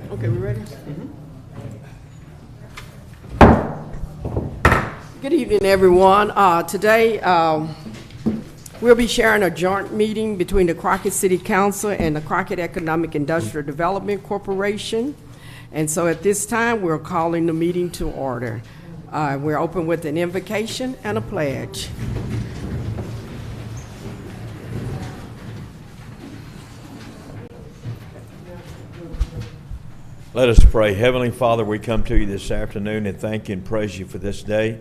Okay, we ready? Good evening, everyone. Today, we'll be sharing a joint meeting between the Crockett City Council and the Crockett Economic Industrial Development Corporation. And so at this time, we're calling the meeting to order. We're open with an invocation and a pledge. Let us pray. Heavenly Father, we come to you this afternoon and thank you and praise you for this day.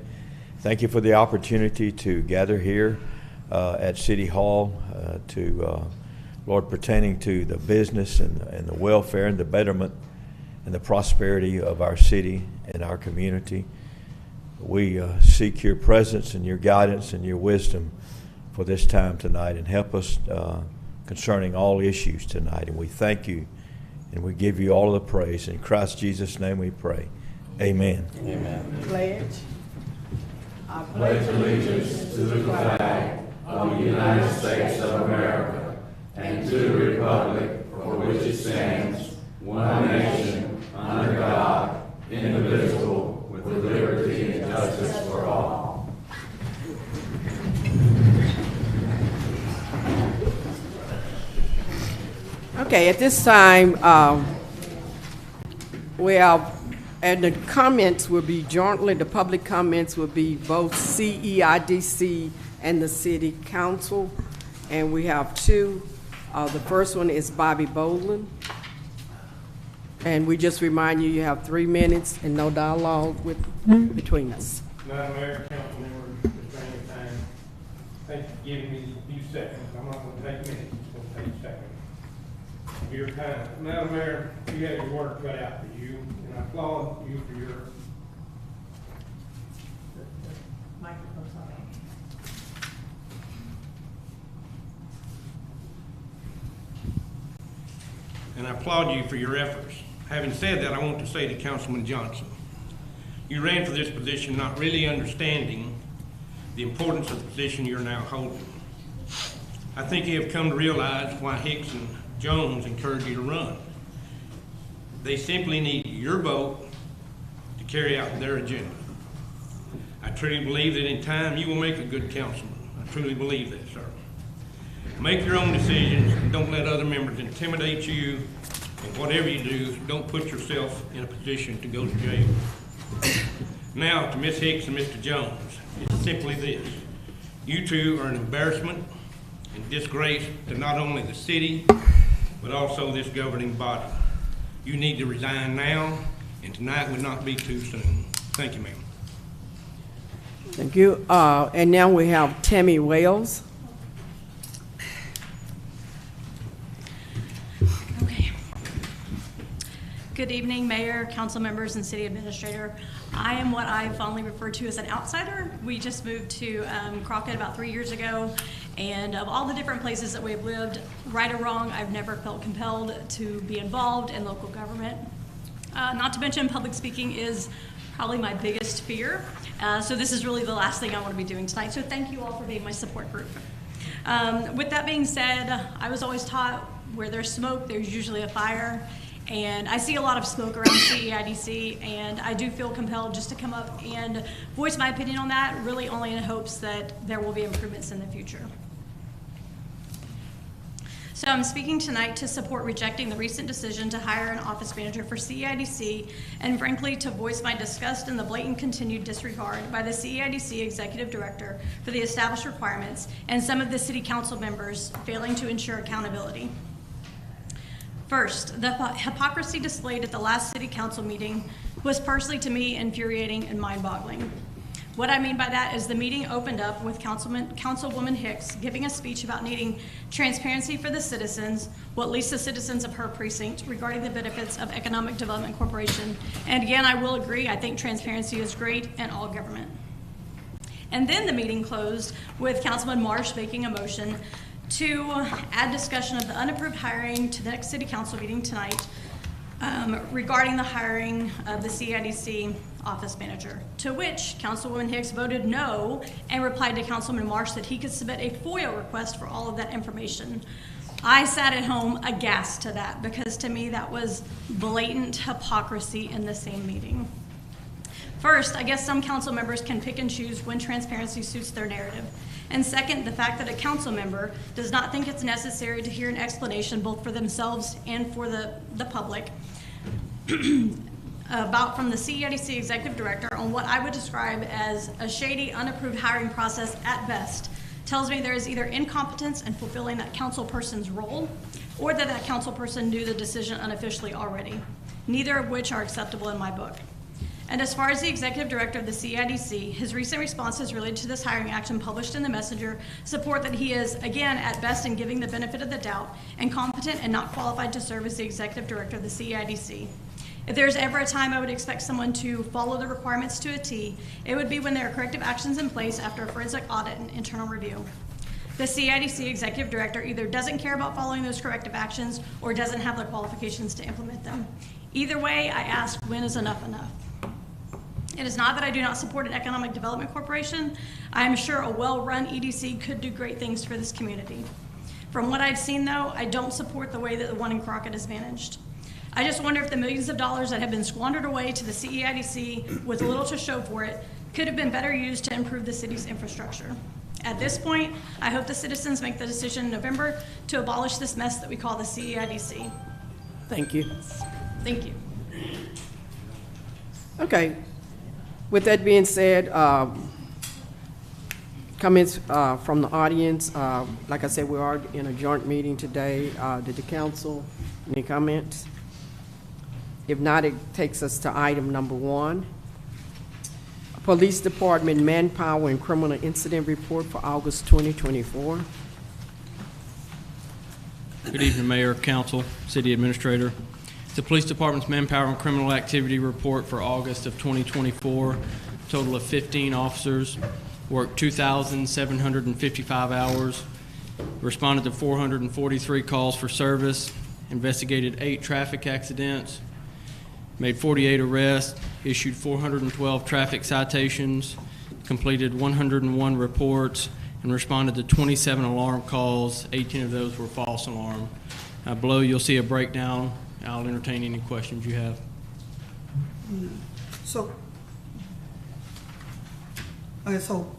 Thank you for the opportunity to gather here at City Hall Lord, pertaining to the business and the welfare and the betterment and the prosperity of our city and our community. We seek your presence and your guidance and your wisdom for this time tonight, and help us concerning all issues tonight. And we thank you. And we give you all of the praise. In Christ Jesus' name we pray. Amen. Amen. Pledge. I pledge allegiance to the flag of the United States of America and to the republic for which it stands, one nation, under God, indivisible, with liberty and justice for all. Okay, at this time, and the comments will be jointly, the public comments will be both CIDC and the City Council. And we have two. The first one is Bobby Boland. And we just remind you, you have 3 minutes and no dialogue between us. Madam Mayor, council members, restraining time. Thank you for giving me a few seconds. I'm not going to take minutes, it's going to take seconds. Your time. Madam Mayor, you had your work cut out for you, and I applaud you for your efforts. Having said that, I want to say to Councilman Johnson, you ran for this position not really understanding the importance of the position you're now holding. I think you have come to realize why Hicks and Jones encouraged you to run. They simply need your vote to carry out their agenda. I truly believe that in time you will make a good councilman. I truly believe that, sir. Make your own decisions and don't let other members intimidate you. And whatever you do, don't put yourself in a position to go to jail. Now to Ms. Hicks and Mr. Jones, it's simply this. You two are an embarrassment and disgrace to not only the city, but also this governing body. You need to resign now, and tonight would not be too soon. Thank you, ma'am. Thank you. And now we have Tammy Wales. Okay. Good evening, Mayor, council members, and city administrator. I am what I fondly refer to as an outsider. We just moved to Crockett about 3 years ago, and of all the different places that we've lived, right or wrong, I've never felt compelled to be involved in local government. Not to mention, public speaking is probably my biggest fear. So this is really the last thing I want to be doing tonight. So thank you all for being my support group. With that being said, I was always taught where there's smoke, there's usually a fire. And I see a lot of smoke around CIDC, and I do feel compelled just to come up and voice my opinion on that, really only in hopes that there will be improvements in the future. So I'm speaking tonight to support rejecting the recent decision to hire an office manager for CIDC, and frankly to voice my disgust in the blatant continued disregard by the CIDC executive director for the established requirements and some of the city council members failing to ensure accountability. First, the hypocrisy displayed at the last city council meeting was personally to me infuriating and mind-boggling. What I mean by that is the meeting opened up with Councilwoman Hicks giving a speech about needing transparency for the citizens, well, at least the citizens of her precinct, regarding the benefits of Economic Development Corporation. And again, I will agree, I think transparency is great in all government. And then the meeting closed with Councilman Marsh making a motion to add discussion of the unapproved hiring to the next city council meeting tonight regarding the hiring of the CIDC office manager, to which Councilwoman Hicks voted no and replied to Councilman Marsh that he could submit a FOIA request for all of that information. I sat at home aghast to that, because to me that was blatant hypocrisy in the same meeting. First, I guess some council members can pick and choose when transparency suits their narrative. And second, the fact that a council member does not think it's necessary to hear an explanation both for themselves and for the public from the CIDC executive director on what I would describe as a shady, unapproved hiring process at best, tells me there is either incompetence in fulfilling that council person's role, or that council person knew the decision unofficially already, neither of which are acceptable in my book. And as far as the executive director of the CIDC, his recent responses related to this hiring action published in the Messenger support that he is, again, at best in giving the benefit of the doubt, incompetent and not qualified to serve as the executive director of the CIDC. If there's ever a time I would expect someone to follow the requirements to a T, it would be when there are corrective actions in place after a forensic audit and internal review. The CIDC executive director either doesn't care about following those corrective actions or doesn't have the qualifications to implement them. Either way, I ask, when is enough enough? It is not that I do not support an economic development corporation. I am sure a well-run EDC could do great things for this community. From what I've seen, though, I don't support the way that the one in Crockett is managed. I just wonder if the millions of dollars that have been squandered away to the CIDC with little to show for it could have been better used to improve the city's infrastructure. At this point, I hope the citizens make the decision in November to abolish this mess that we call the CIDC. Thank you. Thank you. Okay. With that being said, comments from the audience. Like I said, we are in a joint meeting today. Did the council, any comments? If not, it takes us to item number 1. Police Department Manpower and Criminal Incident Report for August 2024. Good evening, Mayor, Council, City Administrator. The Police Department's Manpower and Criminal Activity Report for August of 2024, total of 15 officers, worked 2,755 hours, responded to 443 calls for service, investigated 8 traffic accidents, made 48 arrests, issued 412 traffic citations, completed 101 reports, and responded to 27 alarm calls. 18 of those were false alarm. Below you'll see a breakdown. I'll entertain any questions you have. So, okay, so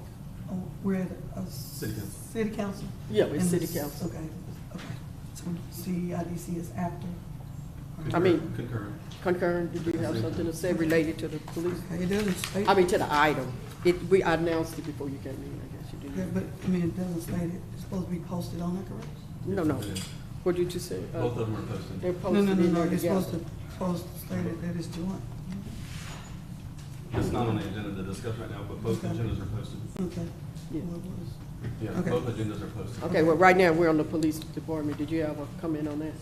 we're at a city council? Yeah, it's And city this- council. Okay. So CIDC is after? I mean, Concurrent. did you have something to say related to the police? Okay, it doesn't state. I mean, to the item. I announced it before you came in, I guess you Yeah, did. but, I mean, it doesn't state it. It's supposed to be posted on that, correct? No. What did you say? Both of them are posted. They're No, posted no, in no, there it's together. supposed to state it that it's joint. It's not on the agenda to discuss right now, but both Okay. agendas are posted. Okay. Yeah. Well, it was- Yeah, Okay. both agendas are posted. Okay, well, right now, we're on the police department. Did you have a comment on that?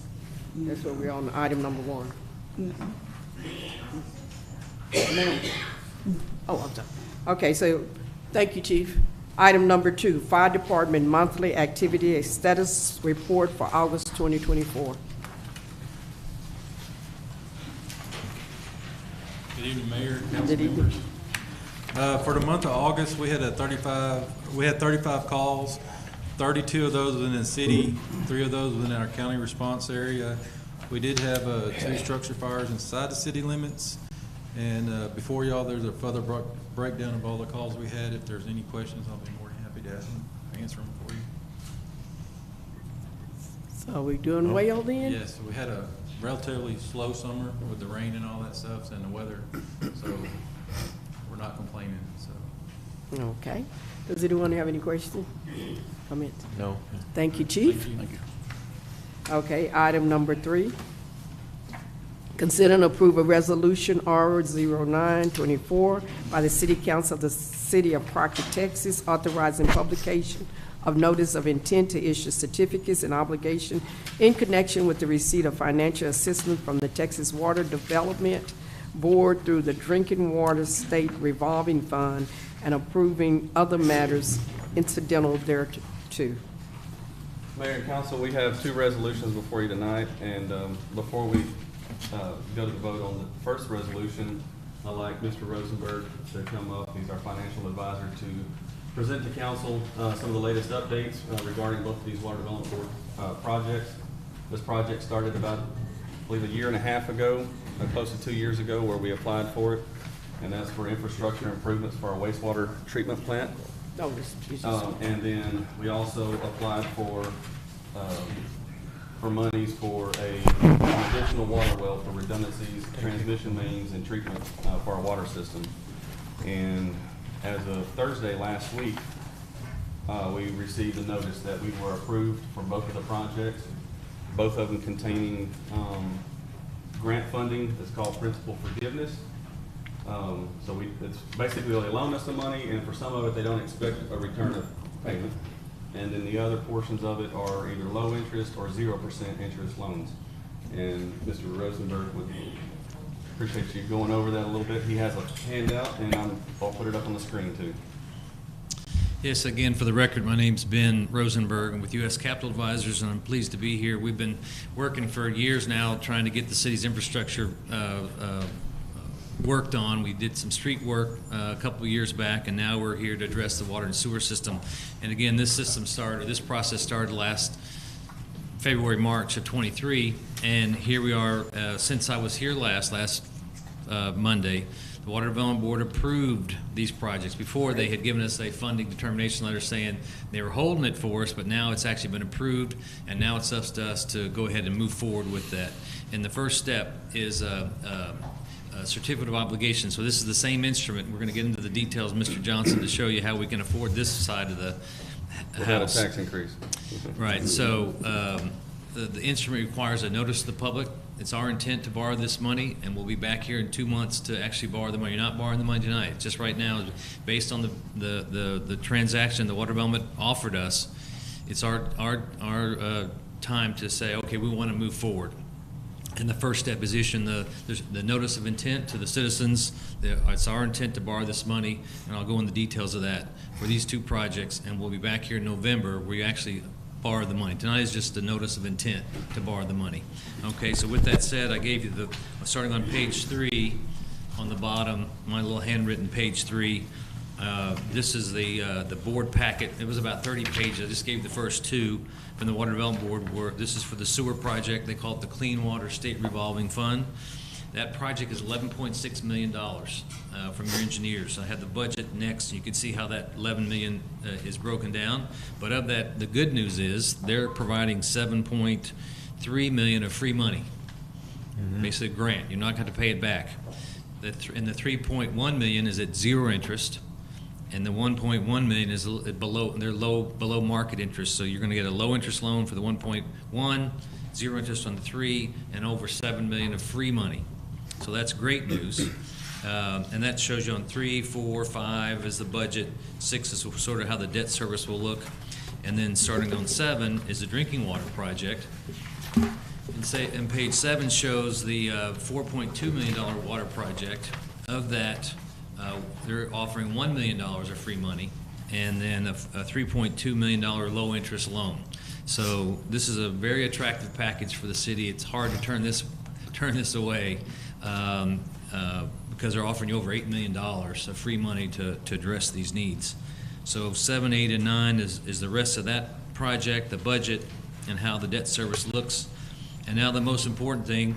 That's what we're on, item number 1. No. Ma'am? Oh, I'm sorry. Okay, so, thank you, Chief. Item number 2, Fire Department Monthly Activity Status Report for August 2024. Good evening, Mayor, Good council evening. members. For the month of August, we had 35 calls. 32 of those within the city, 3 of those within our county response area. We did have 2 structure fires inside the city limits. And before y'all, there's a further breakdown of all the calls we had. If there's any questions, I'll be more than happy to answer them for you. So, we doing well then? Yes, we had a relatively slow summer with the rain and all that stuff and the weather, so we're not complaining, so. Okay. Does anyone have any questions? Comments? No. Thank you, Chief. Thank you. Okay, item number 3. Consider and approve a resolution R0924 by the City Council of the City of Crockett, Texas, authorizing publication of notice of intent to issue certificates and obligation in connection with the receipt of financial assistance from the Texas Water Development Board through the Drinking Water State Revolving Fund and approving other matters incidental thereto. Mayor and Council, we have 2 resolutions before you tonight, and before we go to the vote on the first resolution, I'd like Mr. Rosenberg to come up. He's our financial advisor, to present to council some of the latest updates regarding both of these water development board projects. This project started about, I believe, a year and a half ago, close to 2 years ago, where we applied for it. And that's for infrastructure improvements for our wastewater treatment plant. No, this is And then we also applied for monies for an additional water well for redundancies, transmission mains, and treatment for our water system. And as of Thursday last week, we received a notice that we were approved for both of the projects, both of them containing grant funding that's called principal forgiveness. So it's basically they loan us the money, and for some of it, they don't expect a return of payment. And then the other portions of it are either low interest or 0% interest loans. And Mr. Rosenberg would appreciate you going over that a little bit. He has a handout, and I'll put it up on the screen too. Yes, again, for the record, my name's Ben Rosenberg. I'm with U.S. Capital Advisors, and I'm pleased to be here. We've been working for years now trying to get the city's infrastructure worked on. We did some street work a couple of years back, and now we're here to address the water and sewer system. And again, this process started last February, March of 23, and here we are. Since I was here last Monday, the Water Development Board approved these projects. Before, they had given us a funding determination letter saying they were holding it for us, but now it's actually been approved, and now it's up to us to go ahead and move forward with that. And the first step is a certificate of obligation. So this is the same instrument. We're going to get into the details, Mr. Johnson, to show you how we can afford this side of the Without house. a tax increase. Right. So the instrument requires a notice to the public. It's our intent to borrow this money, and we'll be back here in 2 months to actually borrow the money. You're not borrowing the money tonight. Just right now, based on the transaction the Water Development offered us, it's our time to say, okay, we want to move forward. And the first step is issuing the notice of intent to the citizens. It's our intent to borrow this money, and I'll go into the details of that for these two projects, and we'll be back here in November where you actually borrow the money. Tonight is just a notice of intent to borrow the money. Okay, so with that said, I gave you starting on page 3 on the bottom, my little handwritten page 3. This is the board packet. It was about 30 pages. I just gave the first 2 from the Water Development Board. This is for the sewer project. They call it the Clean Water State Revolving Fund. That project is $11.6 million from your engineers. I have the budget next. You can see how that $11 million is broken down. But of that, the good news is they're providing $7.3 million of free money, basically a grant. You're not going to pay it back. And the $3.1 million is at 0 interest. And the $1.1 million is below market interest. So you're going to get a low interest loan for the 1.1, 0 interest on the 3, and over $7 million of free money. So that's great news. And that shows you on 3, 4, 5 is the budget. 6 is sort of how the debt service will look. And then starting on 7 is the drinking water project. And page 7 shows the $4.2 million water project. Of that, they're offering $1 million of free money, and then a $3.2 million low interest loan. So this is a very attractive package for the city. It's hard to turn this away because they're offering you over $8 million of free money to address these needs. So 7, 8, and 9 is the rest of that project, the budget, and how the debt service looks. And now the most important thing,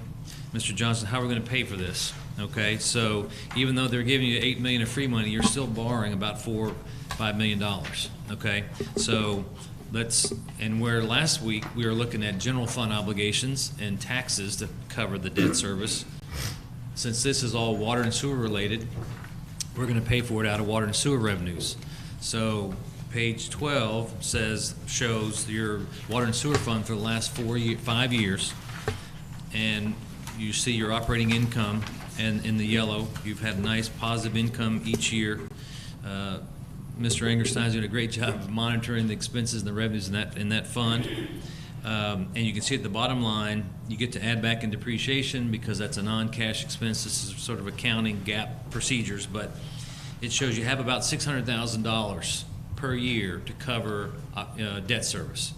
Mr. Johnson, how are we going to pay for this? Okay, so even though they're giving you $8 million of free money, you're still borrowing about $4, $5 million. Okay, so and where last week we were looking at general fund obligations and taxes to cover the debt service, since this is all water and sewer related, we're going to pay for it out of water and sewer revenues. So page 12 shows your water and sewer fund for the last 5 years, and you see your operating income. And in the yellow, you've had nice positive income each year. Mr. Angerstein's doing a great job of monitoring the expenses and the revenues in that fund. And you can see at the bottom line, you get to add back in depreciation because that's a non-cash expense. This is sort of accounting GAAP procedures, but it shows you have about $600,000 per year to cover debt service.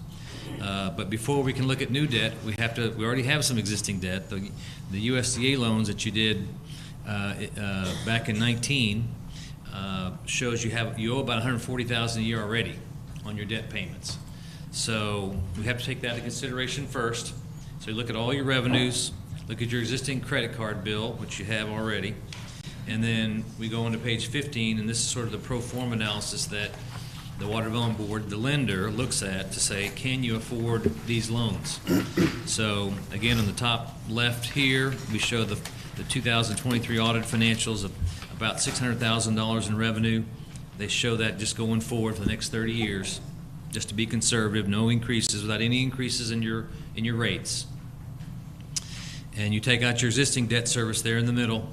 But before we can look at new debt, we already have some existing debt. The USDA loans that you did back in 19 shows you owe about $140,000 a year already on your debt payments. So we have to take that into consideration first. So you look at all your revenues, look at your existing credit card bill, which you have already, and then we go into page 15, and this is sort of the pro forma analysis that the Water Development Board, the lender, looks at to say, can you afford these loans? So again, on the top left here, we show the 2023 audit financials of about $600,000 in revenue. They show that just going forward for the next 30 years, just to be conservative, no increases, without any increases in your rates. And you take out your existing debt service there in the middle,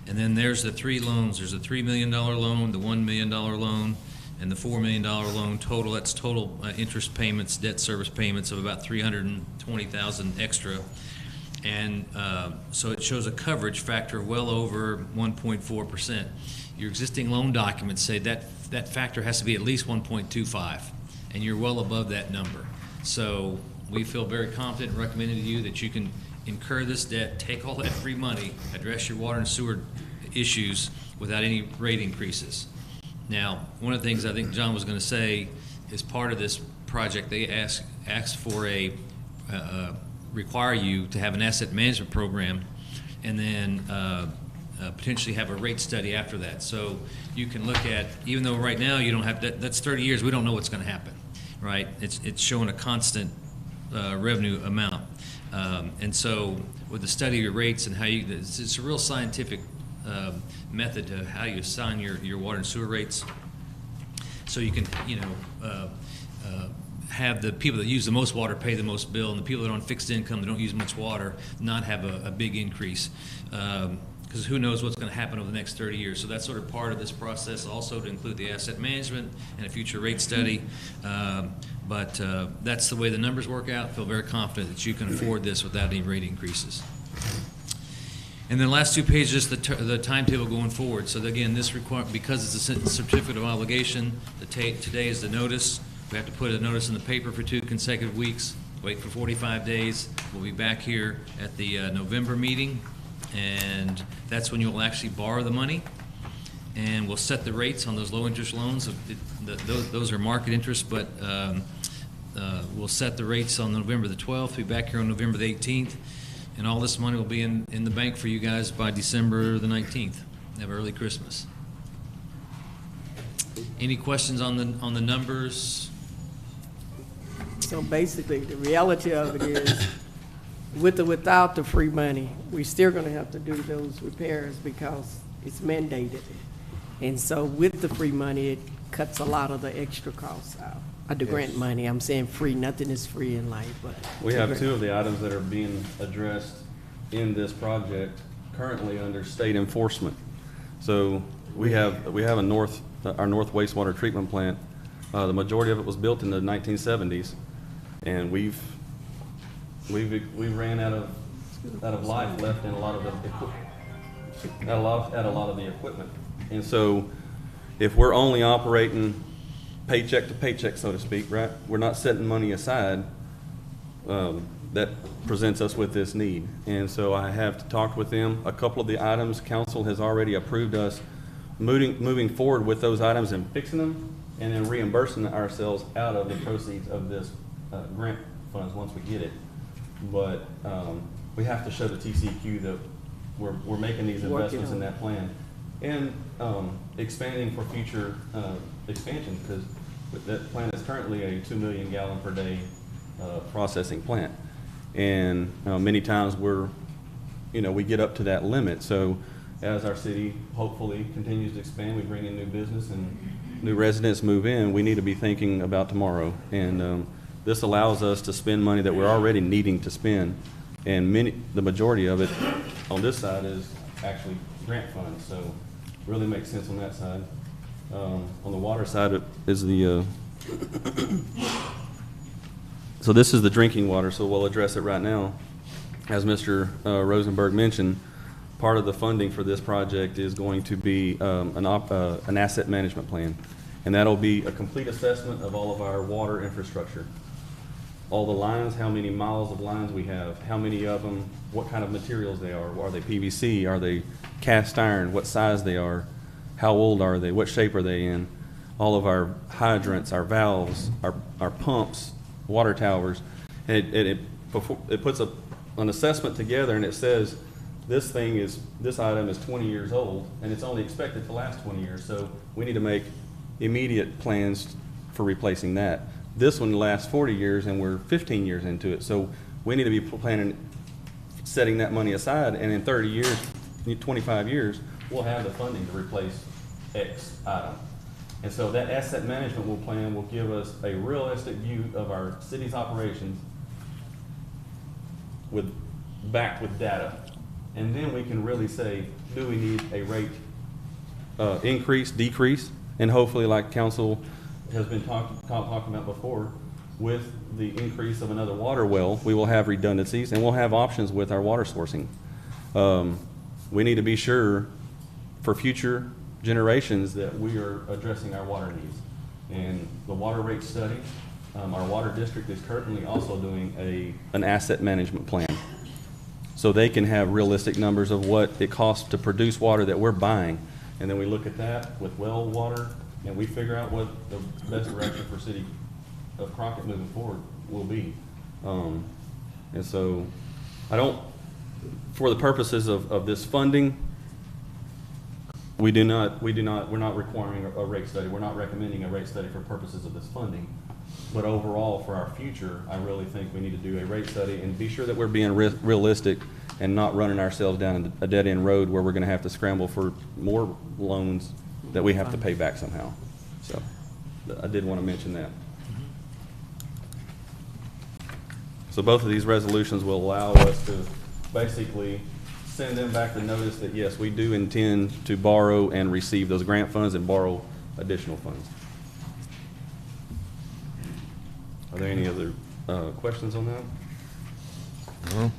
and then there's the three loans. There's a $3 million loan, the $1 million loan, and the $4 million loan total. That's total interest payments, debt service payments of about $320,000 extra. And so it shows a coverage factor well over 1.4%. Your existing loan documents say that factor has to be at least 1.25, and you're well above that number. So we feel very confident in recommending to you that you can incur this debt, take all that free money, address your water and sewer issues without any rate increases. Now, one of the things I think John was going to say is part of this project, they ask for require you to have an asset management program, and then potentially have a rate study after that. So you can look at, even though right now you don't have that's 30 years, we don't know what's going to happen, right? It's showing a constant revenue amount. And so with the study of your rates and how it's a real scientific method to how you assign your water and sewer rates. So you can, have the people that use the most water pay the most bill, and the people that are on fixed income that don't use much water not have a big increase. Because who knows what's going to happen over the next 30 years. So that's sort of part of this process, also to include the asset management and a future rate study. But that's the way the numbers work out. Feel very confident that you can afford this without any rate increases. And then the last two pages, the timetable going forward. So again, this because it's a certificate of obligation, today is the notice. We have to put a notice in the paper for 2 consecutive weeks, wait for 45 days. We'll be back here at the November meeting, and that's when you'll actually borrow the money. And we'll set the rates on those low interest loans. Those are market interest, but we'll set the rates on November the 12th. We'll be back here on November the 18th. And all this money will be in the bank for you guys by December the 19th. Have an early Christmas. Any questions on the numbers? So basically, the reality of it is, with or without the free money, we're still going to have to do those repairs because it's mandated. And so with the free money, it cuts a lot of the extra costs out. The grant money, I'm saying free, nothing is free in life, but. We have 2 of the items that are being addressed in this project currently under state enforcement. So we have our North Wastewater Treatment Plant. The majority of it was built in the 1970s, and we ran out of life left in a lot of the equipment. And so if we're only operating paycheck to paycheck, so to speak, right? We're not setting money aside. That presents us with this need. And so I have talked with them. A couple of the items, council has already approved us moving forward with those items and fixing them, and then reimbursing ourselves out of the proceeds of this grant funds once we get it. But we have to show the TCEQ that we're making these investments in that plan, and expanding for future expansion, because that plant is currently a 2 million gallon per day processing plant, and many times we get up to that limit. So as our city hopefully continues to expand, we bring in new business and new residents move in, we need to be thinking about tomorrow. And this allows us to spend money that we're already needing to spend, and the majority of it on this side is actually grant funds, so really makes sense on that side. On the water side is the so this is the drinking water, so we'll address it right now. As Mr. Rosenberg mentioned, part of the funding for this project is going to be an asset management plan, and that'll be a complete assessment of all of our water infrastructure. All the lines, how many miles of lines we have, how many of them, what kind of materials they are they PVC, are they cast iron, what size they are, how old are they, what shape are they in, all of our hydrants, our valves, our pumps, water towers. And it an assessment together and it says, this item is 20 years old, and it's only expected to last 20 years, so we need to make immediate plans for replacing that. This one lasts 40 years, and we're 15 years into it, so we need to be planning, setting that money aside, and in 30 years, 25 years, we'll have the funding to replace X item. And so that asset management plan will give us a realistic view of our city's operations backed with data. And then we can really say, do we need a rate increase, decrease? And hopefully, like council has been talking about before, with the increase of another water well, we will have redundancies and we'll have options with our water sourcing. We need to be sure for future generations that we are addressing our water needs. And the water rate study, our water district is currently also doing an asset management plan. So they can have realistic numbers of what it costs to produce water that we're buying. And then we look at that with well water and we figure out what the best direction for City of Crockett moving forward will be. And so for the purposes of this funding, we're not requiring a rate study. We're not recommending a rate study for purposes of this funding. But overall, for our future, I really think we need to do a rate study and be sure that we're being realistic and not running ourselves down a dead-end road where we're going to have to scramble for more loans that we have to pay back somehow. So I did want to mention that. So both of these resolutions will allow us to basically send them back the notice that, yes, we do intend to borrow and receive those grant funds and borrow additional funds. Are there any other questions on that? No.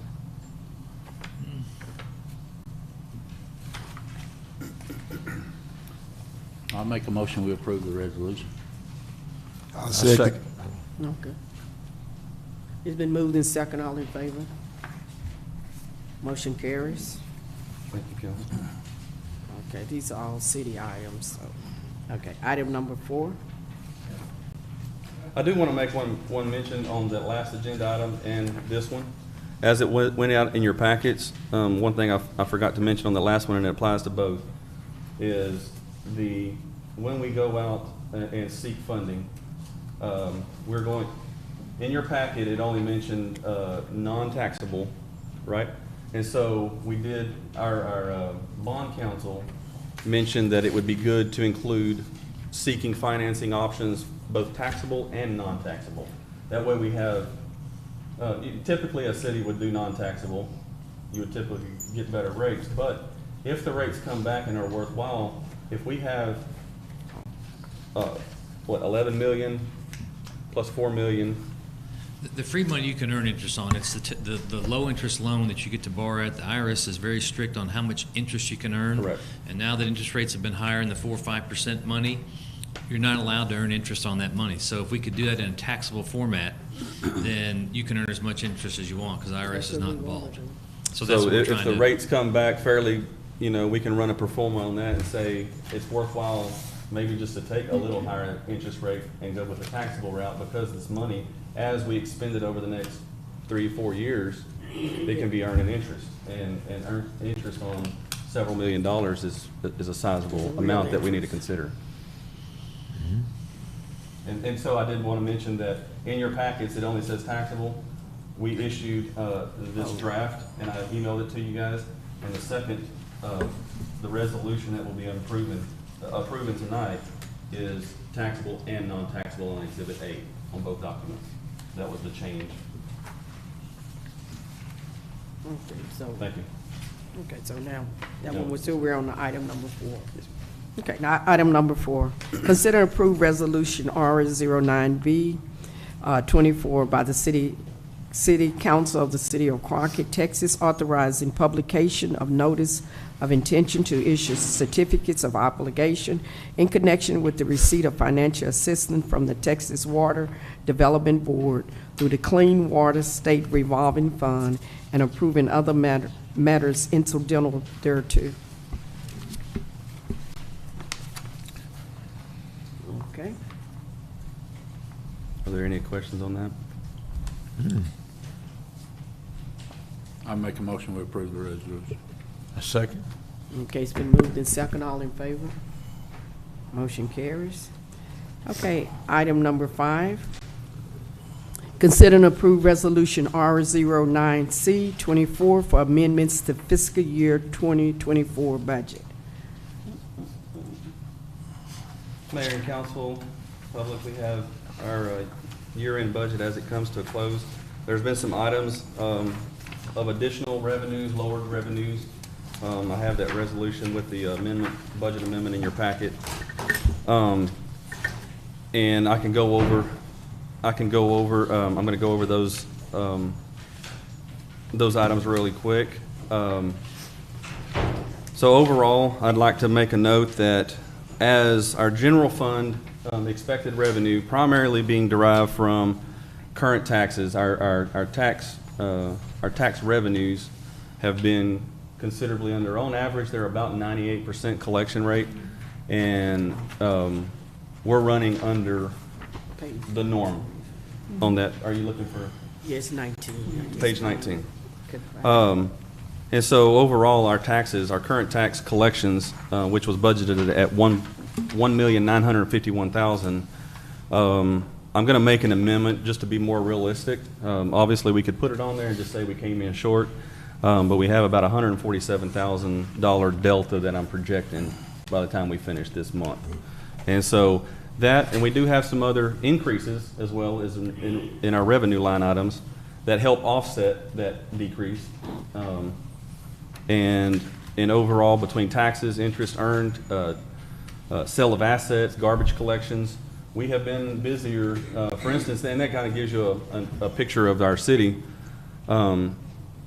I'll make a motion, we approve the resolution. I'll second. Okay. It's been moved in second. All in favor? Motion carries. Thank you, Council. Okay, these are all city items, so. Okay, item number 4. I do want to make one mention on that last agenda item and this one. As it went out in your packets, one thing I forgot to mention on the last one, and it applies to both, is when we go out and seek funding, in your packet, it only mentioned non-taxable, right? And so we did, our bond counsel mentioned that it would be good to include seeking financing options, both taxable and non-taxable. That way we have, typically a city would do non-taxable. You would typically get better rates, but if the rates come back and are worthwhile, if we have, 11 million plus 4 million. The free money you can earn interest on, it's the low interest loan that you get to borrow at. The IRS is very strict on how much interest you can earn. Correct. And now that interest rates have been higher in the 4 or 5% money, you're not allowed to earn interest on that money. So if we could do that in a taxable format, then you can earn as much interest as you want because the IRS is not involved. So that's what we're trying if to the do. rates come back fairly, we can run a pro forma on that and say it's worthwhile maybe just to take a little higher interest rate and go with the taxable route, because this money, as we expend it over the next 3 or 4 years, it can be earning interest, and earn interest on several $1 million is a sizable amount that we need to consider. And so I did want to mention that in your packets, it only says taxable. We issued this draft, and I emailed it to you guys. And the second, the resolution that will be approving tonight is taxable and non-taxable on Exhibit A on both documents. That was the change. Okay, so. Thank you. Okay, so now, Yeah. we're on the item number 4. Okay, now, item number 4. Consider and approve resolution R09B 24 by the City Council of the City of Crockett, Texas, authorizing publication of notice of intention to issue certificates of obligation in connection with the receipt of financial assistance from the Texas Water Development Board through the Clean Water State Revolving Fund and approving other matters incidental thereto. Okay. Are there any questions on that? I make a motion we approve the resolution. A second. Okay, it's been moved in second. All in favor? Motion carries. Okay, item number 5. Consider and approve resolution R09C24 for amendments to fiscal year 2024 budget. Mayor and council, public, we have our year-end budget as it comes to a close. There's been some items of additional revenues, lowered revenues. I have that resolution with the budget amendment in your packet. And I can go over, I'm going to go over those items really quick. So overall, I'd like to make a note that as our general fund expected revenue primarily being derived from current taxes, our tax revenues have been considerably under. On average, they're about 98% collection rate, and we're running under the norm on that. Are you looking for Yes, 19. page 19? Good. Right. And so overall, our taxes, our current tax collections, which was budgeted at $1,951,000, I'm going to make an amendment just to be more realistic. Obviously, we could put it on there and just say we came in short, but we have about $147,000 delta that I'm projecting by the time we finish this month. And so that, and we do have some other increases as well as in our revenue line items that help offset that decrease. And overall, between taxes, interest earned, sale of assets, garbage collections, we have been busier. For instance, and that kind of gives you a picture of our city. The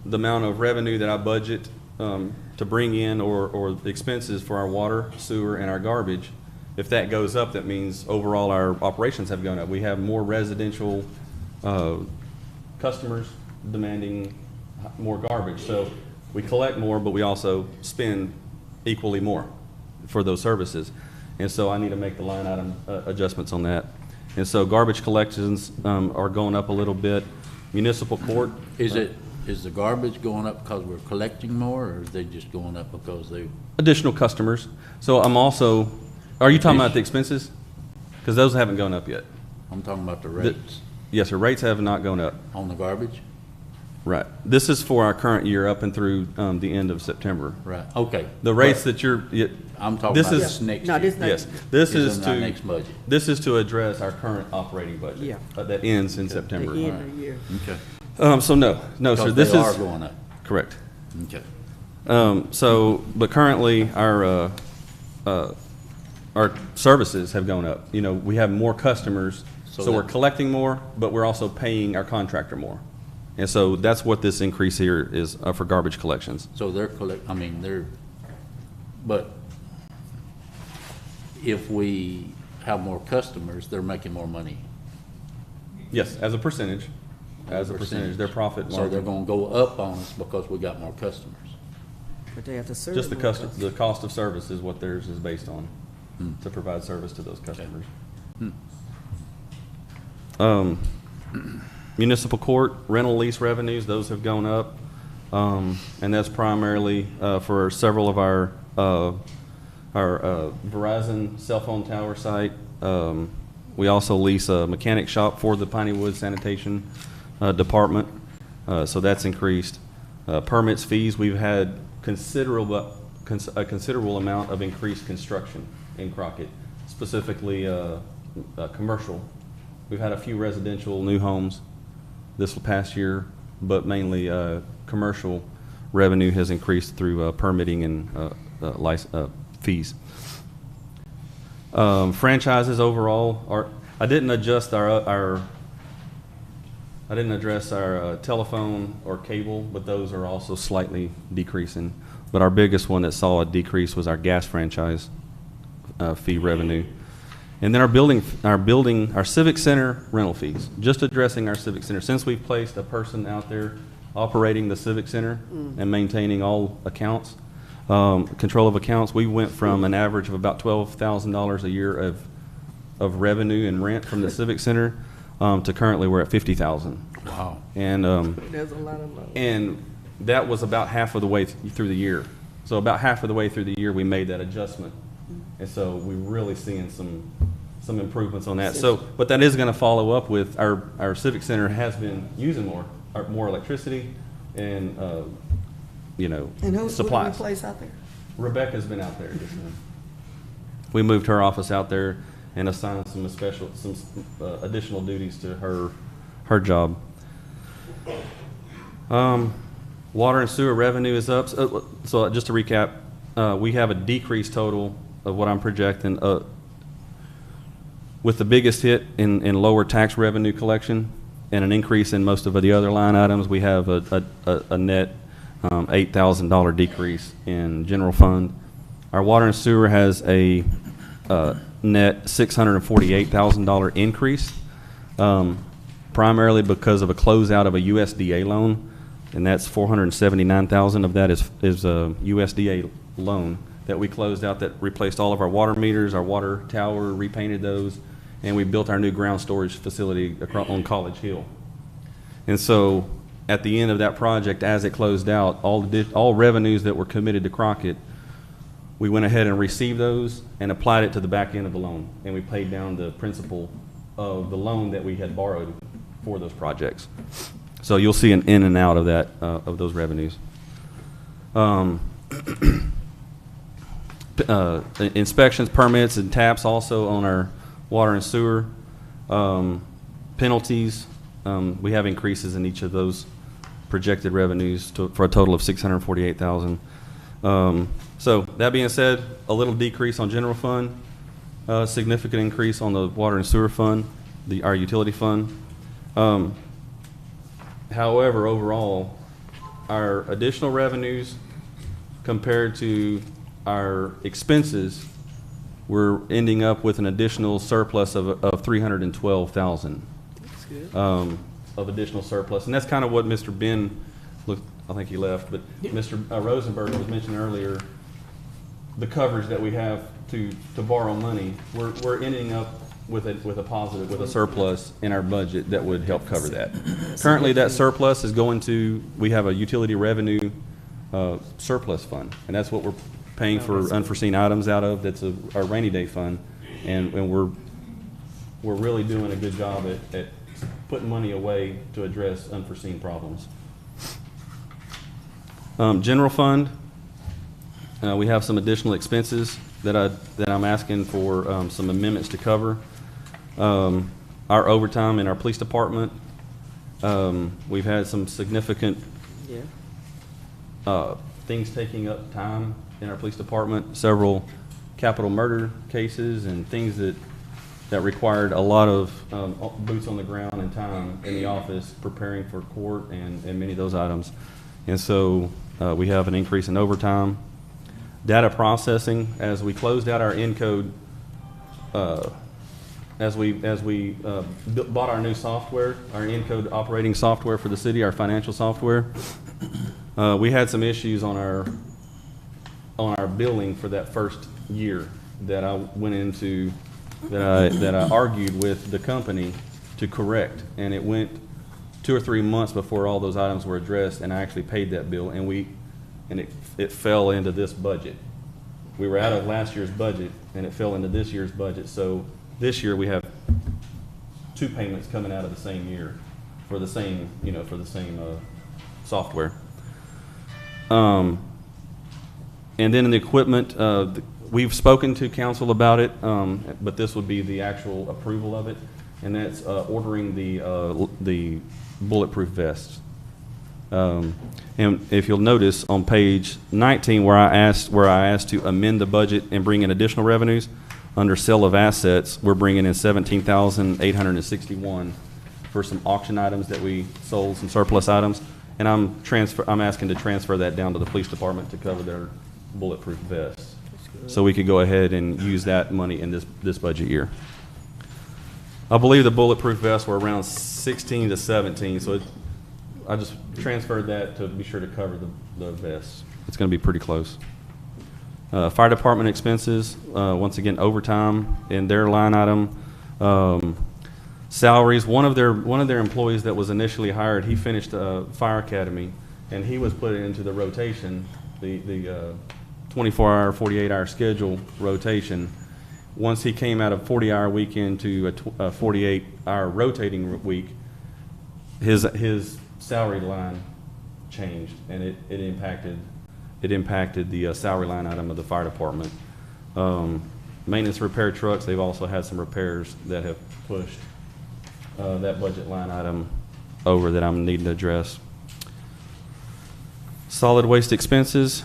amount of revenue that I budget to bring in or expenses for our water, sewer, and our garbage, if that goes up, that means overall our operations have gone up. We have more residential customers demanding more garbage. So we collect more, but we also spend equally more for those services. And so I need to make the line item adjustments on that. And so garbage collections are going up a little bit. Municipal court. Is the garbage going up because we're collecting more, or is they just going up because they? Additional customers. So I'm also, are you talking about the expenses? Because those haven't gone up yet. I'm talking about the rates. Yes, sir, rates have not gone up. On the garbage? Right. This is for our current year up and through the end of September. Right, okay. The rates that you're, I'm talking this about is- this next No, year. this yes, this is in our to, next budget. this is to address our current operating budget. Yeah. That ends in The September. end of the year. Okay. So no, sir, Because this they are is, going up. correct. Okay. But currently, our services have gone up. You know, we have more customers, So so we're that- collecting collecting more, but we're also paying our contractor more. And so that's what this increase here is for garbage collections. So but if we have more customers, they're making more money. Yes, as a percentage, their profit So they're margin. gonna go up on us because we got more customers. But they have to serve. Just the more the cost of service is what theirs is based on, to provide service to those customers. Municipal court, rental lease revenues, those have gone up. And that's primarily for several of our Verizon cell phone tower site. We also lease a mechanic shop for the Pineywood Sanitation Department, so that's increased. Permits, fees, we've had a considerable amount of increased construction in Crockett, specifically commercial. We've had a few residential new homes this past year, but mainly commercial revenue has increased through permitting and fees. Franchises overall are. I didn't address our telephone or cable, but those are also slightly decreasing. But our biggest one that saw a decrease was our gas franchise fee revenue. And then our civic center rental fees. Just addressing our civic center. Since we've placed a person out there operating the civic center and maintaining all accounts, control of accounts, we went from an average of about $12,000 a year of revenue and rent from the civic center to currently we're at $50,000. Wow. And There's a lot of money. and that was about half of the way through the year. So about half of the way through the year, we made that adjustment. And so we're really seeing some improvements on that. So, but that is going to follow up with our Civic Center has been using more electricity and, you know, And who supplies. we place out there? Rebecca's been out there. Yes, ma'am. We moved her office out there and assigned some additional duties to her job. Water and sewer revenue is up. So just to recap, we have a decrease total of what I'm projecting, with the biggest hit in lower tax revenue collection and an increase in most of the other line items. We have a net $8,000 decrease in general fund. Our water and sewer has a net $648,000 increase, primarily because of a closeout of a USDA loan, and that's $479,000 of that is a USDA loan that we closed out that replaced all of our water meters, our water tower, repainted those, and we built our new ground storage facility on College Hill. And so at the end of that project, as it closed out, all revenues that were committed to Crockett, we went ahead and received those and applied it to the back end of the loan, and we paid down the principal of the loan that we had borrowed for those projects. So you'll see an in and out of that, of those revenues. Inspections, permits, and taps also on our water and sewer. Penalties, we have increases in each of those projected revenues for a total of $648,000. So that being said, a little decrease on general fund, significant increase on the water and sewer fund, our utility fund. However, overall, our additional revenues compared to our expenses, we're ending up with an additional surplus of $312,000 of additional surplus, and that's kind of what Mr. Ben, I think he left, but Mr. Rosenberg was mentioning earlier. The coverage that we have to borrow money, we're ending up with a positive, with a surplus in our budget that would help cover that. Currently, that surplus is going to, we have a utility revenue surplus fund, and that's what we're paying for unforeseen items out of. That's our rainy day fund, and we're really doing a good job at putting money away to address unforeseen problems. General fund, we have some additional expenses that I'm asking for some amendments to cover. Our overtime in our police department, we've had some significant things taking up time in our police department, several capital murder cases and things that required a lot of boots on the ground and time in the office preparing for court and many of those items. And so we have an increase in overtime. Data processing, as we closed out our Encode, as we bought our new software, our Encode operating software for the city, our financial software, we had some issues on our billing for that first year that I went into, that I argued with the company to correct, and it went 2 or 3 months before all those items were addressed, and I actually paid that bill, and it fell into this budget. We were out of last year's budget, and it fell into this year's budget. So this year we have 2 payments coming out of the same year for the same, software. And then in the equipment, we've spoken to council about it, but this would be the actual approval of it, and that's ordering the bulletproof vests. And if you'll notice on page 19 where I asked to amend the budget and bring in additional revenues, under sale of assets, we're bringing in $17,861 for some auction items that we sold, some surplus items, and I'm asking to transfer that down to the police department to cover their bulletproof vests, so we could go ahead and use that money in this budget year. I believe the bulletproof vests were around 16 to 17, so I just transferred that to be sure to cover the vests. It's going to be pretty close. Fire department expenses, once again, overtime in their line item. Salaries, one of their employees that was initially hired, he finished fire academy, and he was put into the rotation, the 24-hour, 48-hour schedule rotation. Once he came out of 40-hour week into a 48-hour rotating week, his salary line changed, and it impacted the salary line item of the fire department. Maintenance repair trucks, they've also had some repairs that have pushed that budget line item over that I'm needing to address. Solid waste expenses,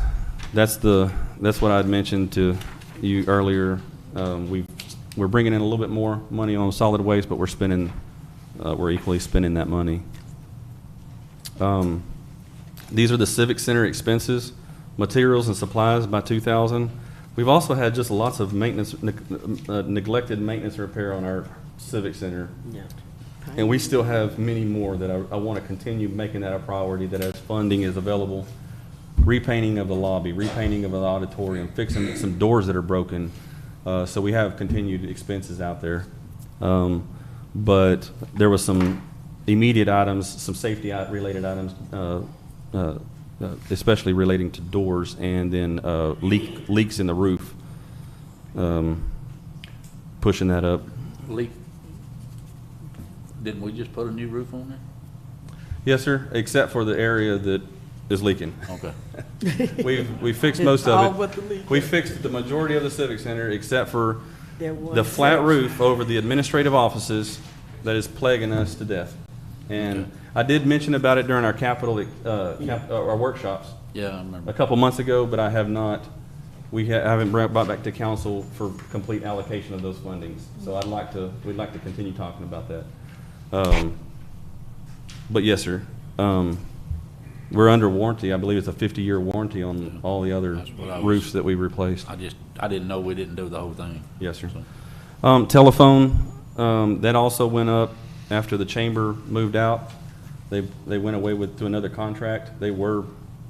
that's what I'd mentioned to you earlier. We're bringing in a little bit more money on solid waste, but we're equally spending that money. These are the civic center expenses, materials and supplies by 2,000. We've also had just lots of maintenance, neglected maintenance repair on our civic center. Yeah. And we still have many more that I want to continue making that a priority, that as funding is available, repainting of the lobby, repainting of the auditorium, fixing some doors that are broken. So we have continued expenses out there. But there was some immediate items, some safety related items, especially relating to doors, and then leaks in the roof, pushing that up. Leak. Didn't we just put a new roof on there? Yes, sir, except for the area that is leaking. Okay. We fixed most of All it. but the leak. We fixed the majority of the civic center except for There was the flat some- roof over the administrative offices that is plaguing us to death. And I did mention about it during our our workshops Yeah, I remember. a couple months ago, but I have not. We haven't brought back to council for complete allocation of those fundings. So we'd like to continue talking about that. But yes, sir. We're under warranty. I believe it's a 50-year warranty on all the other That's what I was- roofs that we replaced. I didn't know we didn't do the whole thing. Yes, sir. So, Telephone, that also went up after the chamber moved out. They went away to another contract. They were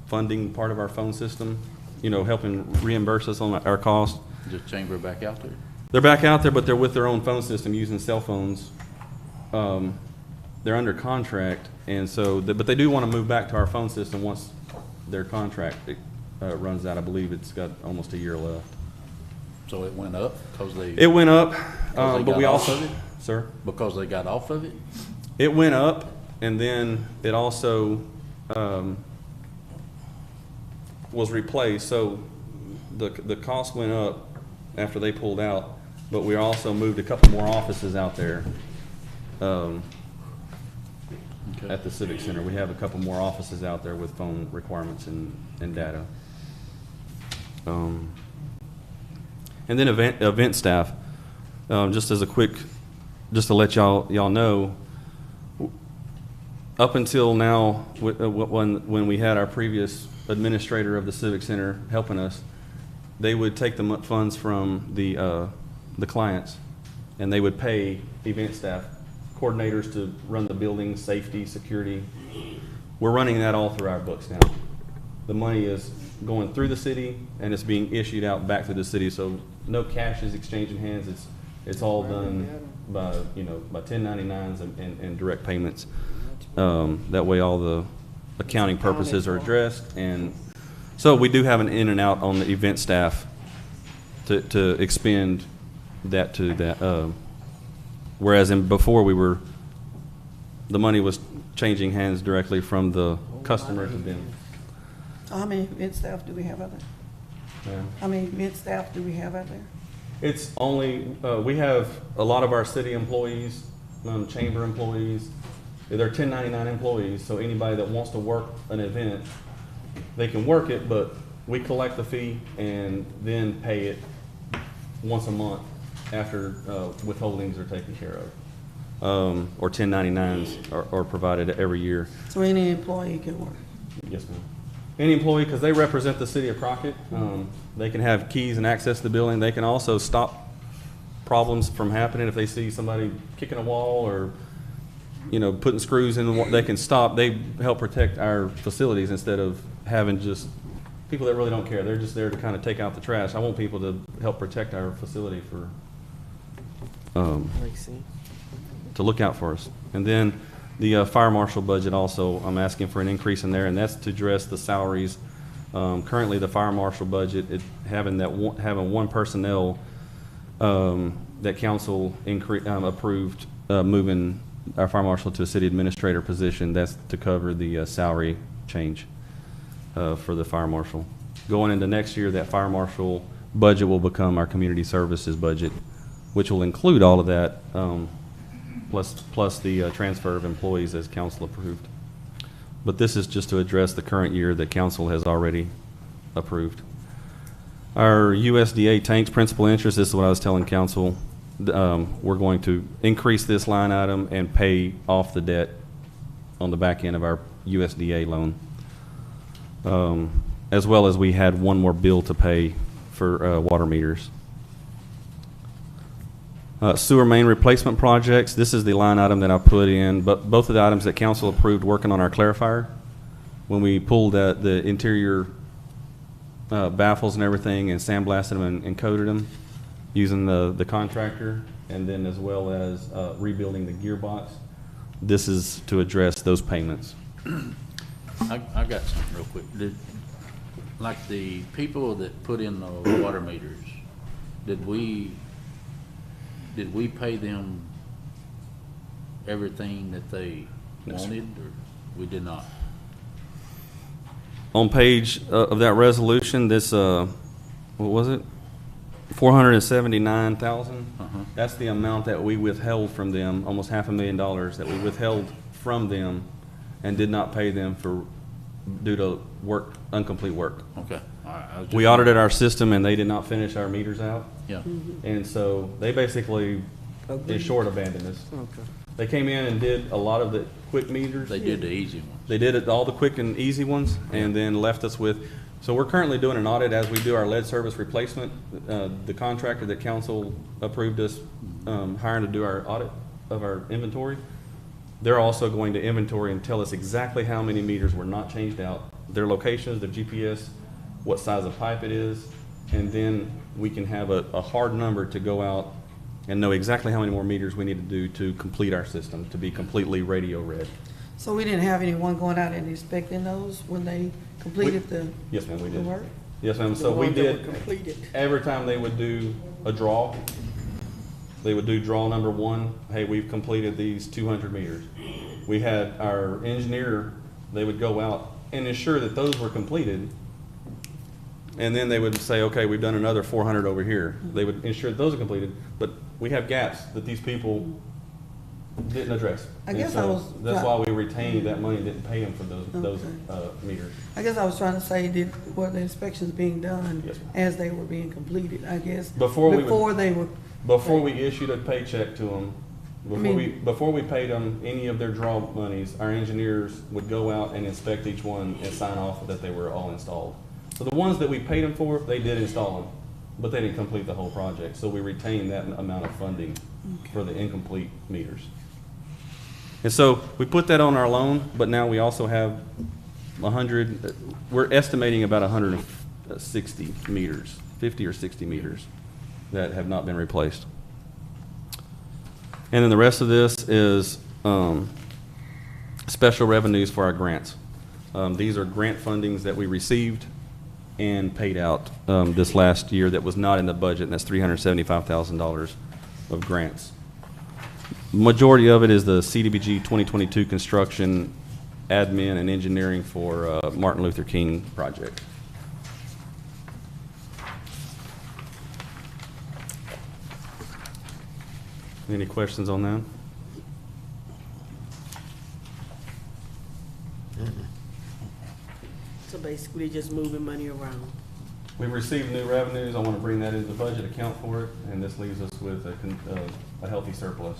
funding part of our phone system, helping reimburse us on our cost. just chamber back out there. They're back out there, but they're with their own phone system using cell phones. They're under contract, and so, but they do want to move back to our phone system once their contract runs out. I believe it's got almost a year left. So it went up because they. It went up, they but we got off also, of it? sir? Because they got off of it? It went up, and then it also was replaced. So the cost went up after they pulled out, but we also moved a couple more offices out there Okay. at the Civic Center. We have a couple more offices out there with phone requirements and data. And then event staff, just to let y'all know, up until now, when we had our previous administrator of the Civic Center helping us, they would take the funds from the clients, and they would pay event staff, coordinators to run the building, safety, security. We're running that all through our books now. The money is going through the city, and it's being issued out back to the city, so no cash is exchanging hands. It's all done by 1099s and direct payments. That way all the accounting purposes are addressed, and so we do have an in and out on the event staff to expend that to that. Whereas before the money was changing hands directly from the customer to them. So how many event staff do we have out there? Yeah. How many event staff do we have out there? It's only, we have a lot of our city employees, chamber employees. They're 1099 employees, so anybody that wants to work an event, they can work it, but we collect the fee and then pay it once a month after withholdings are taken care of. Or 1099s are provided every year. So any employee can work? Yes, ma'am. Any employee, because they represent the city of Crockett, they can have keys and access to the building. They can also stop problems from happening if they see somebody kicking a wall or putting screws in the wall. They can stop. They help protect our facilities instead of having just people that really don't care. They're just there to kind of take out the trash. I want people to help protect our facility to look out for us. And then The fire marshal budget also, I'm asking for an increase in there, and that's to address the salaries. Currently, the fire marshal budget, having one personnel that council approved moving our fire marshal to a city administrator position. That's to cover the salary change for the fire marshal. Going into next year, that fire marshal budget will become our community services budget, which will include all of that, plus the transfer of employees as council approved. But this is just to address the current year that council has already approved. Our USDA tanks principal interest, this is what I was telling council, we're going to increase this line item and pay off the debt on the back end of our USDA loan. As well as we had one more bill to pay for water meters. Sewer main replacement projects, this is the line item that I put in, but both of the items that council approved working on our clarifier. When we pulled the interior baffles and everything and sandblasted them and coated them using the contractor, and then as well as rebuilding the gearbox, this is to address those payments. I got something real quick. Like the people that put in the water meters, did we pay them everything that they wanted, or we did not? On page of that resolution, this, what was it? 479,000. That's the amount that we withheld from them, almost $500,000 that we withheld from them and did not pay them due to incomplete work. Okay. All right. We audited our system and they did not finish our meters out. Yeah. And so they basically, in short, abandoned us. Okay. They came in and did a lot of the quick meters. They did the easy ones. They did it, all the quick and easy ones, and then left us with, so we're currently doing an audit as we do our lead service replacement. The contractor that council approved us hiring to do our audit of our inventory, they're also going to inventory and tell us exactly how many meters were not changed out, their locations, their GPS, what size of pipe it is, and then we can have a hard number to go out and know exactly how many more meters we need to do to complete our system, to be completely radio read. So we didn't have anyone going out and inspecting those when they completed the Yes, ma'am, we the did. work? Yes, ma'am, The so we ones that were did, completed. every time they would do a draw, they would do draw number one, hey, we've completed these 200 meters. We had our engineer, they would go out and ensure that those were completed, and then they would say, okay, we've done another 400 over here. They would ensure that those are completed, but we have gaps that these people didn't address. I guess And so I was that's why we retained that money, didn't pay them for those meters. I guess I was trying to say, were the inspections being done Yes, ma'am. as they were being completed, I guess? Before we they were, Before we issued a paycheck to them, mean- before we paid them any of their draw monies, our engineers would go out and inspect each one and sign off that they were all installed. So the ones that we paid them for, they did install them, but they didn't complete the whole project. So we retained that amount of funding for the incomplete meters. And so we put that on our loan, but now we also have 100, we're estimating about 160 meters, 50 or 60 meters that have not been replaced. And then the rest of this is special revenues for our grants. These are grant fundings that we received and paid out this last year that was not in the budget, and that's $375,000 of grants. Majority of it is the CDBG 2022 construction, admin, and engineering for Martin Luther King project. Any questions on that? So basically just moving money around. We've received new revenues. I want to bring that into the budget, account for it, and this leaves us with a healthy surplus.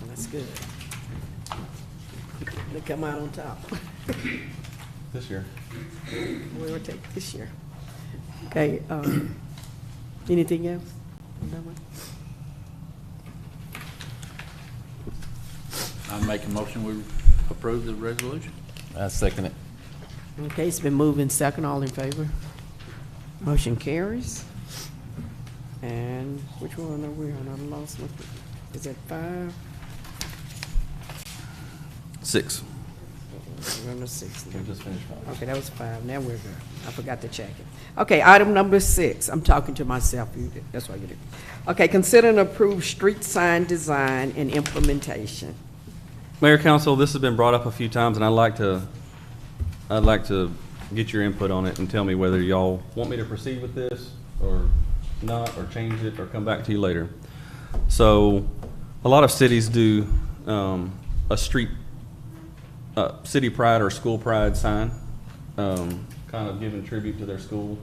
That's good. They come out on top. This year. We will take this year. Okay, anything else? No one? I make a motion, we approve the resolution. I second it. Okay, it's been moved in second. All in favor? Motion carries. And which one are we on? I lost my, is that 5? 6. We're on the 6 now. We just finished 5. Okay, that was 5. Now we're good. I forgot to check it. Okay, item number 6. I'm talking to myself. That's why you did. Okay, consider and approve street sign design and implementation. Mayor, Council, this has been brought up a few times, and I'd like to get your input on it and tell me whether y'all want me to proceed with this or not, or change it, or come back to you later. So, a lot of cities do a street city pride or school pride sign, kind of giving tribute to their school.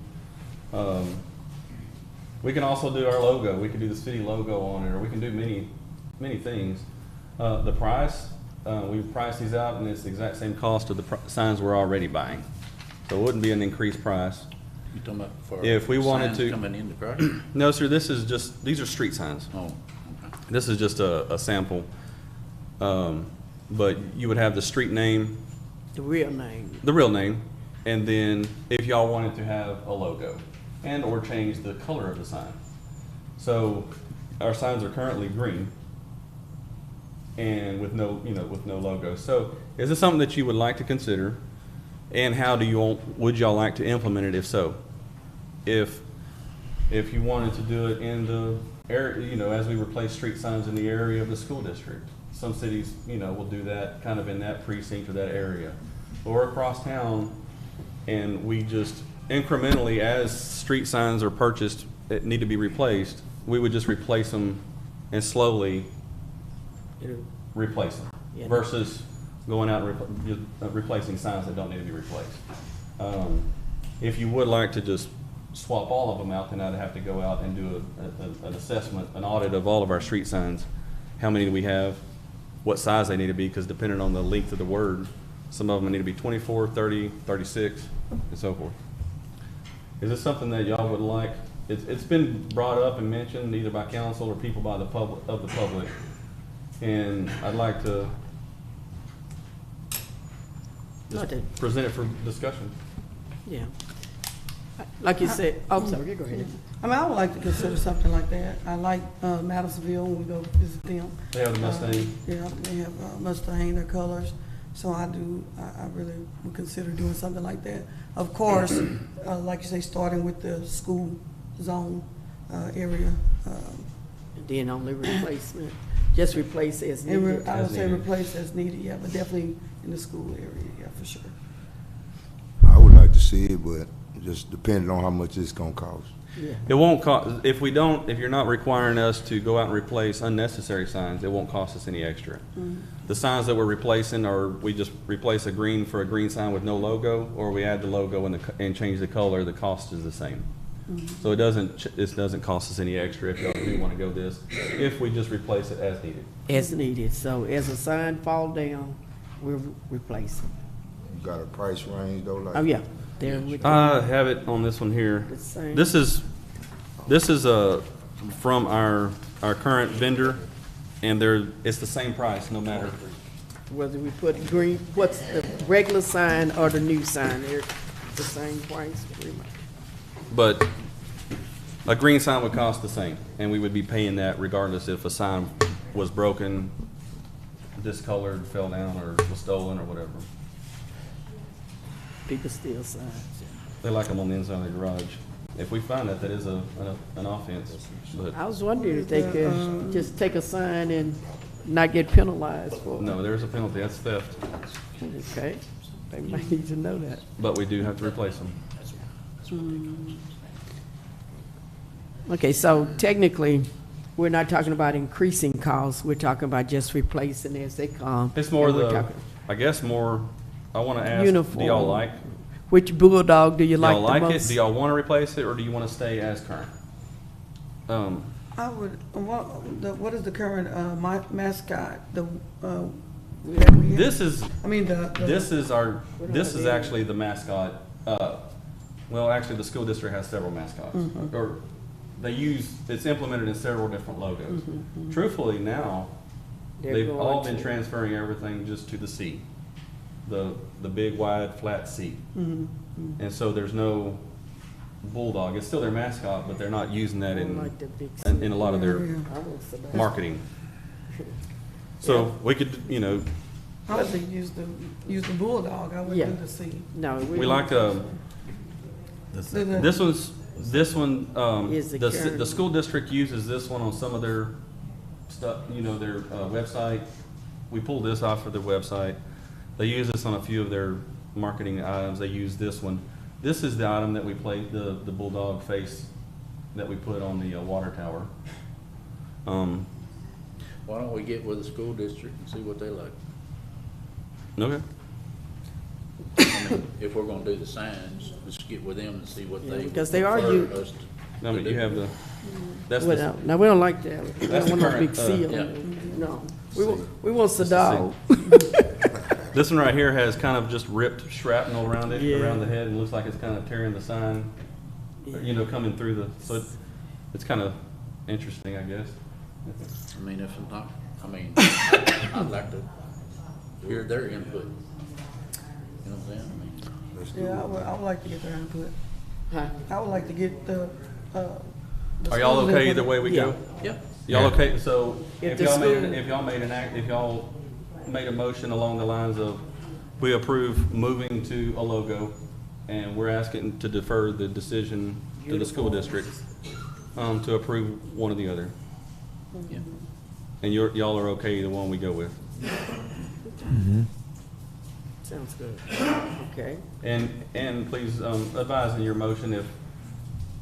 We can also do our logo. We can do the city logo on it, or we can do many things. The price, we price these out, and it's the exact same cost of the signs we're already buying. So it wouldn't be an increased price. You talking about for If we wanted signs to- coming into Crockett? No, sir, these are street signs. Oh, okay. This is just a sample. But you would have the street name, The real name. the real name, and then if y'all wanted to have a logo and or change the color of the sign. So our signs are currently green and with no logo. So is this something that you would like to consider? And how would y'all like to implement it if so? If you wanted to do it in the area, as we replace street signs in the area of the school district. Some cities, will do that kind of in that precinct or that area. Or across town, and we just incrementally, as street signs are purchased that need to be replaced, we would just replace them and slowly replace them. Yeah. Versus going out and replacing signs that don't need to be replaced. If you would like to just swap all of them out, then I'd have to go out and do an assessment, an audit of all of our street signs. How many do we have? What size they need to be, because depending on the length of the word, some of them need to be 24, 30, 36, and so forth. Is this something that y'all would like? It's been brought up and mentioned either by council or people by the public, and I'd like to just Okay. present it for discussion. Yeah. Like you said, oh, sorry, you go ahead. I mean, I would like to consider something like that. I like Madisonville when we go visit them. They have the Mustang. Yeah, they have Mustang, their colors. So I really would consider doing something like that. Of course, like you say, starting with the school zone area. And then only replacement, just replace as needed. I would say needed. replace as needed, yeah, but definitely in the school area, yeah, for sure. I would like to see it, but just depending on how much it's gonna cost. Yeah. It won't cost, if you're not requiring us to go out and replace unnecessary signs, it won't cost us any extra. The signs that we're replacing are, we just replace a green for a green sign with no logo, or we add the logo and change the color, the cost is the same. So it doesn't cost us any extra if y'all do wanna go this, if we just replace it as needed. As needed, so as a sign fall down, we'll replace it. You got a price range though, like? Oh, yeah, there with I have it on this one here. the same. This is from our current vendor, and it's the same price no matter. Whether we put green, what's the regular sign or the new sign, they're the same price, pretty much. But a green sign would cost the same, and we would be paying that regardless if a sign was broken, discolored, fell down, or was stolen, or whatever. People steal signs. They like them on the inside of the garage. If we find that is an offense. But I was wondering if they could just take a sign and not get penalized for it. no, there's a penalty. That's theft. Okay, they might need to know that. But we do have to replace them. Okay, so technically, we're not talking about increasing costs, we're talking about just replacing as they come. It's more And we're talking- I guess more, I want to ask, Uniform. do y'all like? Which Bulldog do you Do like y'all the like it? most? Do y'all want to replace it, or do you want to stay as current? I would, what is the current mascot, that we have? This is, I mean, this is actually the mascot. Well, actually, the school district has several mascots. Or it's implemented in several different logos. Truthfully, now, They're they've going all been to- transferring everything just to the C. The big, wide, flat C. And so there's no bulldog. It's still their mascot, but they're not using that Like the big in a lot of their Yeah. I want Sebastian. marketing. So we could, you know, I would think use the bulldog, I Yeah. wouldn't do the C. No, we like, this one, Is the the current- school district uses this one on some of their stuff, you know, their website. We pulled this off of their website. They use this on a few of their marketing items. They use this one. This is the item that we played, the bulldog face that we put on the water tower. Why don't we get with the school district and see what they like? Okay. I mean, if we're gonna do the signs, let's get with them and see what Yeah, they. because they are prefer you- us to- I mean, you have the, that's Well, the, no, we don't like that. We That's don't the want no big current, seal. yeah. No, we want the the dog. this one right here has kind of just ripped shrapnel around it, Yeah. around the head, and looks like it's kind of tearing the sign, you know, coming through the, so it's kind of interesting, I guess. I mean, if it's not, I mean, I'd like to hear their input. You know what I'm saying? I mean, Yeah, I would like to get their input. Huh? I would like to get the Are y'all school's okay input. either way we go? Yeah. Y'all okay, so If if the y'all made, school- if y'all made a motion along the lines of, we approve moving to a logo, and we're asking to defer the decision to the school district, to approve one or the other. Yeah. And y'all are okay either one we go with? Sounds good. Okay. And please, advise in your motion if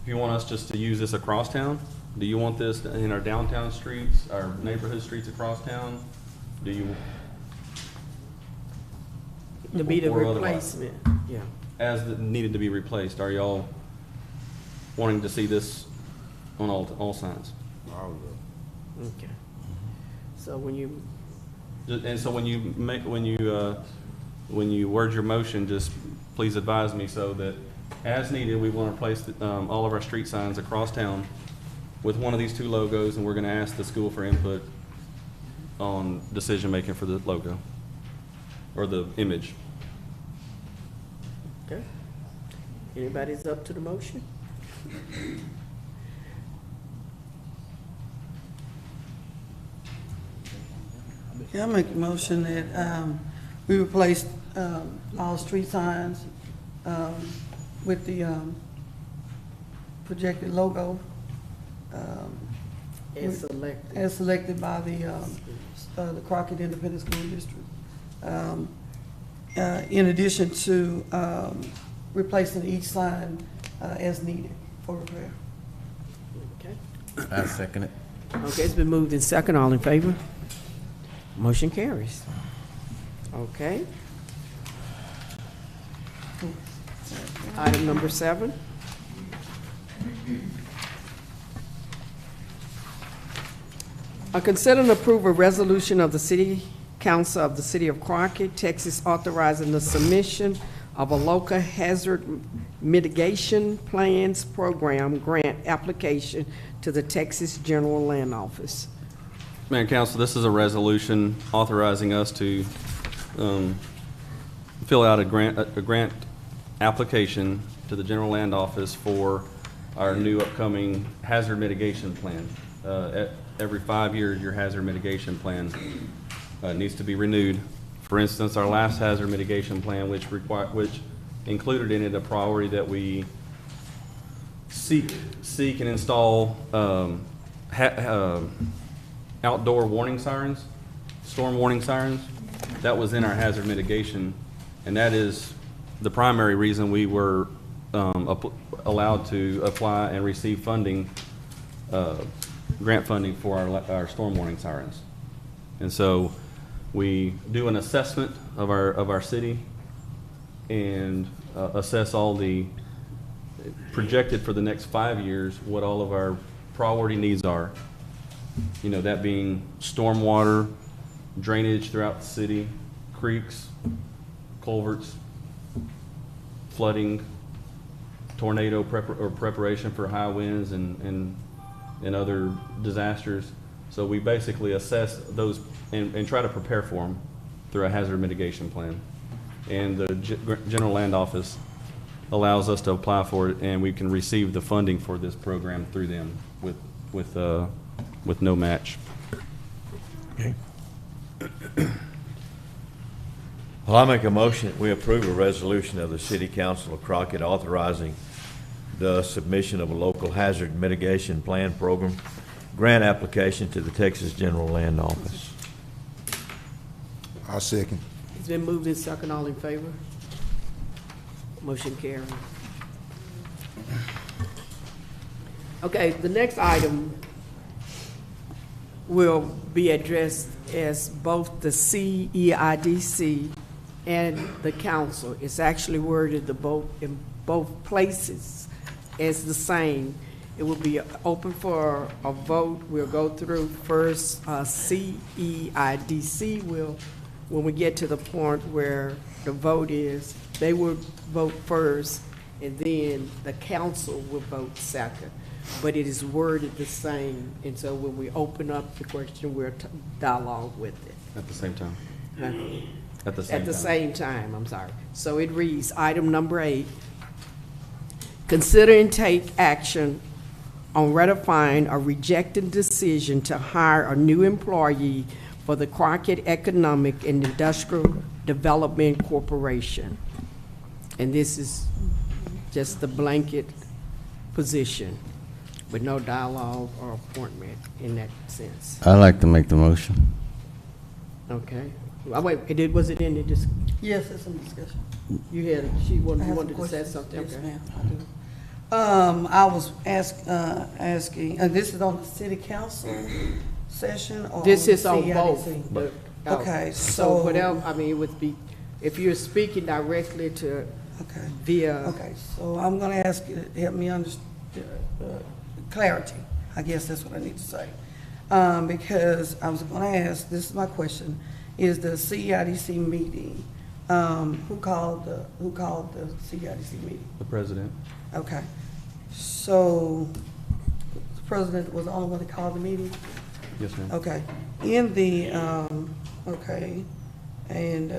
you want us just to use this across town. Do you want this in our downtown streets, our neighborhood streets across town? Do you, To be the Or otherwise. replacement, yeah. as it needed to be replaced, are y'all wanting to see this on all signs? Okay. So when you, And so when you word your motion, just please advise me so that as needed, we want to replace all of our street signs across town with one of these two logos, and we're going to ask the school for input on decision-making for the logo or the image. okay. Anybody's up to the motion? Yeah, I make a motion that we replace all street signs with the projected logo And selected. as selected by the Crockett Independent School District. In addition to replacing each sign as needed for repair. Okay. I second it. Okay, it's been moved in second. All in favor? Motion carries. Okay. Item number 7. Consider and approve a resolution of the City Council of the City of Crockett, Texas, authorizing the submission of a local hazard mitigation plans program grant application to the Texas General Land Office. Mayor and Council, this is a resolution authorizing us to fill out a grant application to the General Land Office for our new upcoming hazard mitigation plan. Every 5 years, your hazard mitigation plan needs to be renewed. For instance, our last hazard mitigation plan, which included in it a priority that we seek and install outdoor warning sirens, storm warning sirens. That was in our hazard mitigation, and that is the primary reason we were allowed to apply and receive funding, grant funding for our storm warning sirens. And so we do an assessment of our city and assess all the projected for the next 5 years, what all of our priority needs are. You know, that being stormwater, drainage throughout the city, creeks, culverts, flooding, tornado preparation for high winds and other disasters. So we basically assess those and try to prepare for them through a hazard mitigation plan. And the General Land Office allows us to apply for it, and we can receive the funding for this program through them with no match. Okay. Well, I make a motion that we approve a resolution of the City Council of Crockett authorizing the submission of a local hazard mitigation plan program grant application to the Texas General Land Office. I second. It's been moved and second. All in favor? Motion carried. Okay, the next item will be addressed as both the CEIDC and the council. It's actually worded in both places as the same. It will be open for a vote. We'll go through first CEIDC. When we get to the point where the vote is, they will vote first, and then the council will vote second. But it is worded the same, and so when we open up the question, we'll dialogue with it. At the same time. Huh? At the same time. At the same time, I'm sorry. So it reads, item number 8, consider and take action on ratifying or rejecting decision to hire a new employee for the Crockett Economic and Industrial Development Corporation. And this is just the blanket position with no dialogue or appointment in that sense. I'd like to make the motion. Okay. Wait, was it in the Yes, it's in discussion. you had, I you have wanted some to say questions. something? Yes, Okay. ma'am, I do. I was asking, this is on the city council session or? This on is the on CIDC? both. Okay, So so- whatever, I mean, it would be, if you're speaking directly to Okay. via, Okay, so I'm gonna ask you to help me understand, clarity, I guess that's what I need to say. Because I was gonna ask, this is my question, is the CIDC meeting, who called the CIDC meeting? The president. Okay, so the president was the only one that called the meeting? Yes, ma'am. Okay, in the, okay, and,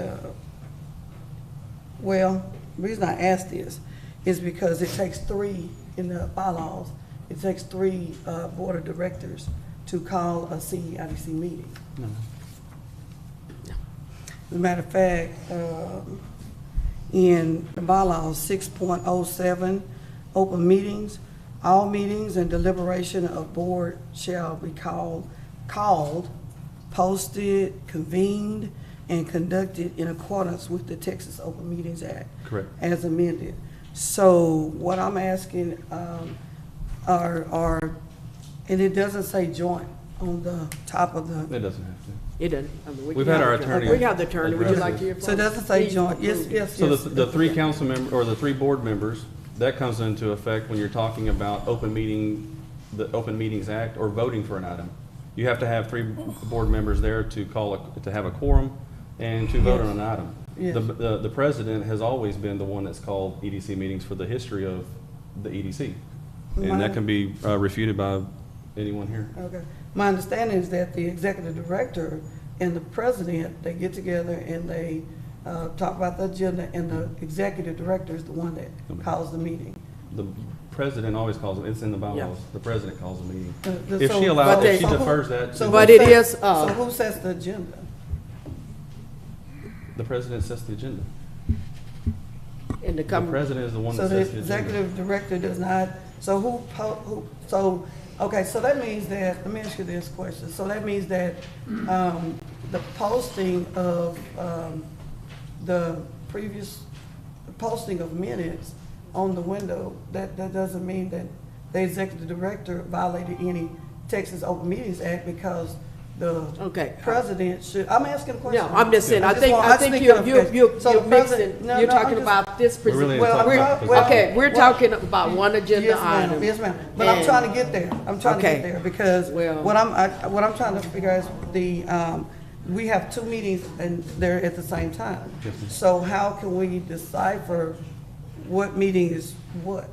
well, the reason I ask this is because it takes 3, in the bylaws, it takes 3 board of directors to call a CIDC meeting. No. As a matter of fact, in the bylaws 6.07, open meetings, all meetings and deliberation of board shall be called, posted, convened, and conducted in accordance with the Texas Open Meetings Act. Correct. As amended. So what I'm asking, are, and it doesn't say joint on the top of the, It doesn't have to. it doesn't, I mean, we We've can had have our the attorney We have the attorney, would you like to hear from? so it doesn't say Please joint, yes, approve. yes, So yes. the 3 council members, or the 3 board members, that comes into effect when you're talking about the Open Meetings Act, or voting for an item. You have to have 3 board members there to to have a quorum and to vote on an item. Yes. The president has always been the one that's called EDC meetings for the history of the EDC. And that can be refuted by anyone here. Okay. My understanding is that the executive director and the president, they get together and they talk about the agenda, and the executive director is the one that calls the meeting. The president always calls it, it's in the bylaws. Yeah. The president calls the meeting. So- If she allows, But if she they- defers that, So to But who it sets- is, So who sets the agenda? the president sets the agenda. in the The com- president is the one So that the sets the agenda. executive director does not, so so, okay, so that means that, let me ask you this question. So that means that, the posting of, the posting of minutes on the window, that doesn't mean that the executive director violated any Texas Open Meetings Act, because the Okay. president should, I'm asking a question. Yeah, I'm just saying, I just think, want- I just think think you're of it. So the mixing, president- no, you're no, I'm talking just- about this. We're really Well, talking about we're- position. Okay, we're Well- talking about one agenda Yes, ma'am. item. Yes, ma'am. But I'm And- trying to get there. I'm trying to Okay. get there, because Well- what I'm trying to figure out is we have 2 meetings and they're at the same time. Yes, ma'am. So how can we decipher what meeting is what?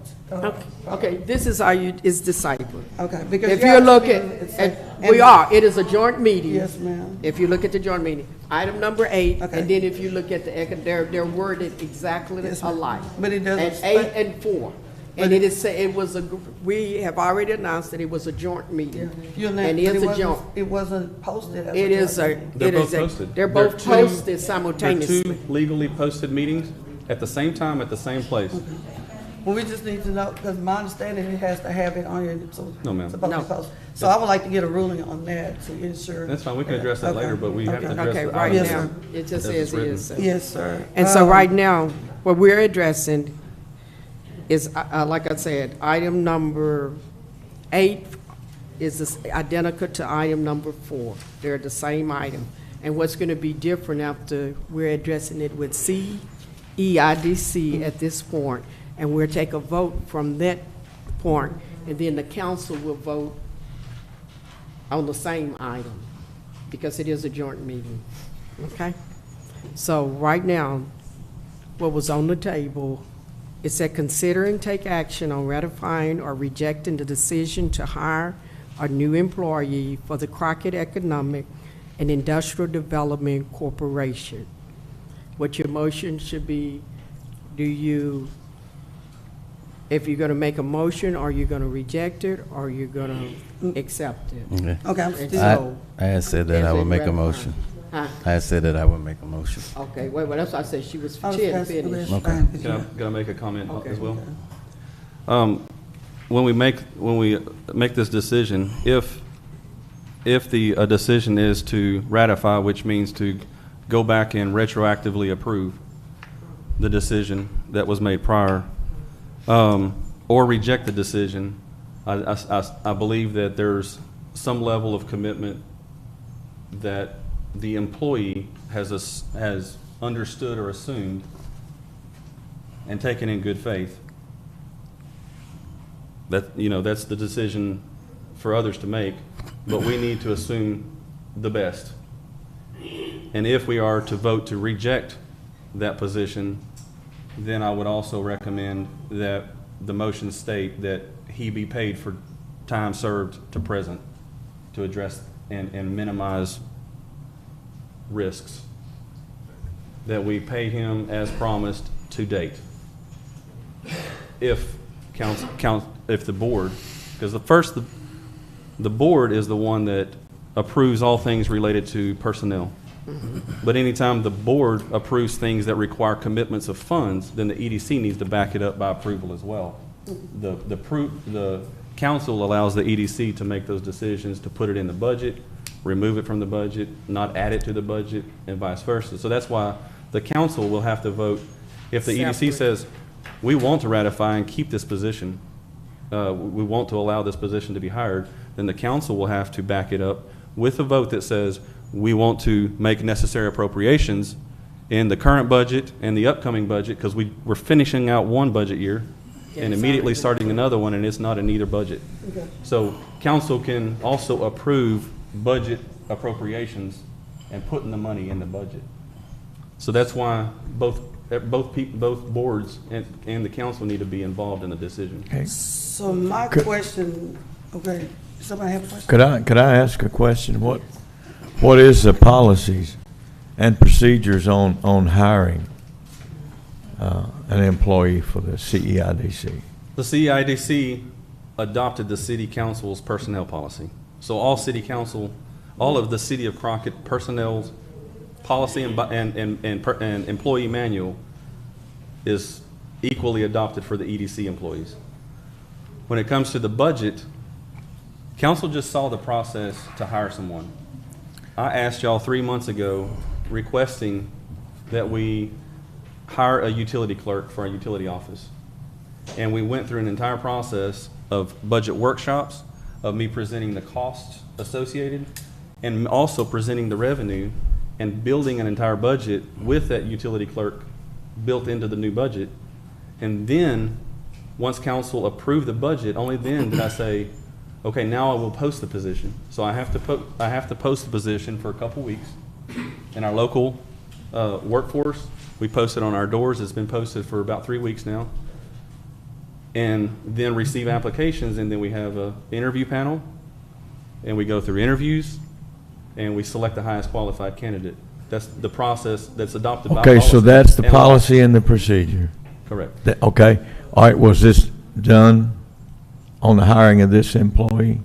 Okay, this is how it's deciphered. Okay, because. If you you're have to looking, be- it's at, like- we are, it is a joint meeting. Yes, ma'am. If you look at the joint meeting, item number 8, Okay. and then if you look at they're worded exactly Yes, ma'am. alike. But it doesn't And 8 state- and 4. And it is, it was we have already announced that it was a joint meeting. You're not- And but it is a wasn't- joint. It wasn't posted as a. It is joint a, meeting. They're it both is a, posted. they're both two- posted They're simultaneously. two legally posted meetings at the same time, at the same place. Well, we just need to know, because my understanding, it has to have it on here, so. No, ma'am. It's supposed to be No. posted. So I would like to get a ruling on that to ensure. That's fine, we can address that Okay. later, but we have to address Okay, the right item. Yes, now, sir. it just As says it's it written. is. Yes, sir. And so right now, what we're addressing is, like I said, item number 8 is identical to item number 4. They're the same item. And what's going to be different after we're addressing it with CIDC at this point, and we'll take a vote from that point, and then the council will vote on the same item, because it is a joint meeting, okay? So right now, what was on the table, it said consider and take action on ratifying or rejecting the decision to hire a new employee for the Crockett Economic and Industrial Development Corporation. What your motion should be, if you're gonna make a motion, are you gonna reject it, or you're gonna accept it? Okay. Okay, I'm And still, so- I had said that I would make a motion. Huh? I had said that I would make a motion. Okay, wait, that's why I said she I was had asking- finished. Okay. fine. Can I make a comment Okay. as well? When we make this decision, if the decision is to ratify, which means to go back and retroactively approve the decision that was made prior, or reject the decision, I believe that there's some level of commitment that the employee has understood or assumed and taken in good faith. That's the decision for others to make, but we need to assume the best. And if we are to vote to reject that position, then I would also recommend that the motion state that he be paid for time served to present to address and minimize risks. That we pay him as promised to date. If if the board, because the board is the one that approves all things related to personnel. But anytime the board approves things that require commitments of funds, then the EDC needs to back it up by approval as well. The council allows the EDC to make those decisions, to put it in the budget, remove it from the budget, not add it to the budget, and vice versa. So that's why the council will have to vote. If the EDC Separate. says, we want to ratify and keep this position, we want to allow this position to be hired, then the council will have to back it up with a vote that says, we want to make necessary appropriations in the current budget and the upcoming budget, because we're finishing out one budget year and immediately starting another one, and it's not in either budget. Okay. So council can also approve budget appropriations and putting the money in the budget. So that's why both boards and the council need to be involved in the decision. Okay. So my question, okay, somebody have a question? Could I ask a question? What is the policies and procedures on hiring an employee for the CEIDC? The CIDC adopted the city council's personnel policy. So all city council, all of the city of Crockett personnel's policy and employee manual is equally adopted for the EDC employees. When it comes to the budget, council just saw the process to hire someone. I asked y'all 3 months ago requesting that we hire a utility clerk for our utility office. And we went through an entire process of budget workshops, of me presenting the costs associated, and also presenting the revenue and building an entire budget with that utility clerk built into the new budget. And then, once council approved the budget, only then did I say, okay, now I will post the position. So I have to post the position for a couple weeks in our local workforce We post it on our doors. It's been posted for about 3 weeks now. And then receive applications, and then we have an interview panel, and we go through interviews, and we select the highest qualified candidate. That's the process that's adopted by Okay, policy. so that's the and law. policy and the procedure. Correct. Okay, all right, was this done on the hiring of this employee?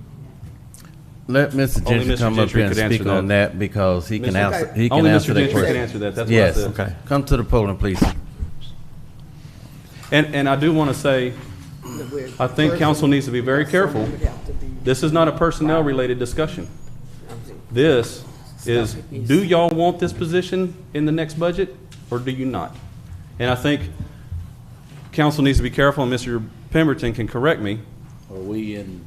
Let Mr. Only Gentry Mr. come up Gentry here and could answer speak on that because he can Mr. answer, he can Only answer Mr. that Gentry can question. answer that. That's what I Yes. said. Okay. Come to the podium, please. And I do want to say, I think council needs to be very careful. This is not a personnel-related discussion. This is, do y'all want this position in the next budget, or do you not? And I think council needs to be careful, and Mr. Pemberton can correct me. Are we in,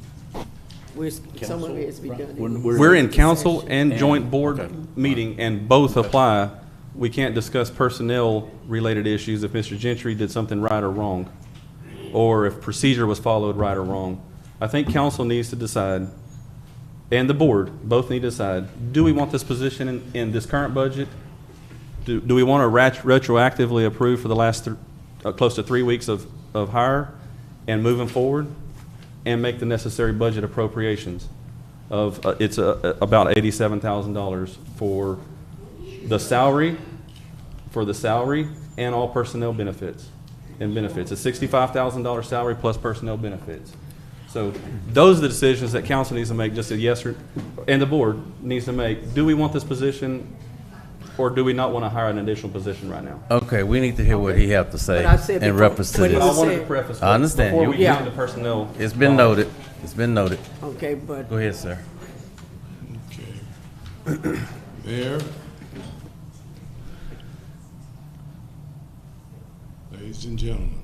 Some of it has to be done. when We're in council and joint board Okay. meeting, and both apply. We can't discuss personnel-related issues if Mr. Gentry did something right or wrong, or if procedure was followed right or wrong. I think council needs to decide, and the board both need to decide, do we want this position in this current budget? Do we want to retroactively approve for the last close to 3 weeks of hire and moving forward, and make the necessary budget appropriations of, it's about $87,000 for the salary and all personnel benefits and benefits. A $65,000 salary plus personnel benefits. So those are the decisions that council needs to make, just a yes or, and the board needs to make. Do we want this position, or do we not want to hire an additional position right now? Okay, we need to hear what he have to say But I said in before- reference to but But I it this. wanted to preface I understand. before we You- get into personnel. It's been noted. It's been noted. Okay, but Go ahead, sir. Okay. Mayor, ladies and gentlemen,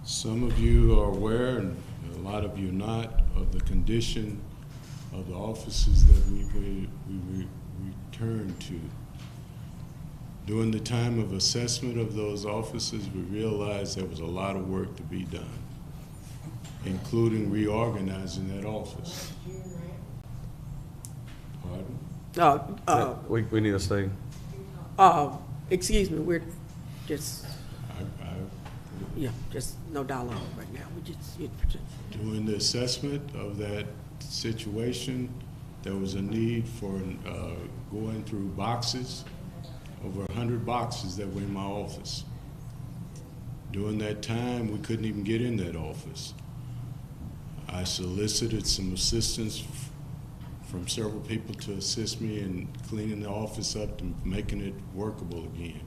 some of you are aware, and a lot of you not, of the condition of the offices that we return to. During the time of assessment of those offices, we realized there was a lot of work to be done, including reorganizing that office. Pardon? We need to stay. excuse me, we're just, I yeah, just no dialogue right now. We just, During the assessment of that situation, there was a need for going through boxes, over 100 boxes that were in my office. During that time, we couldn't even get in that office. I solicited some assistance from several people to assist me in cleaning the office up and making it workable again.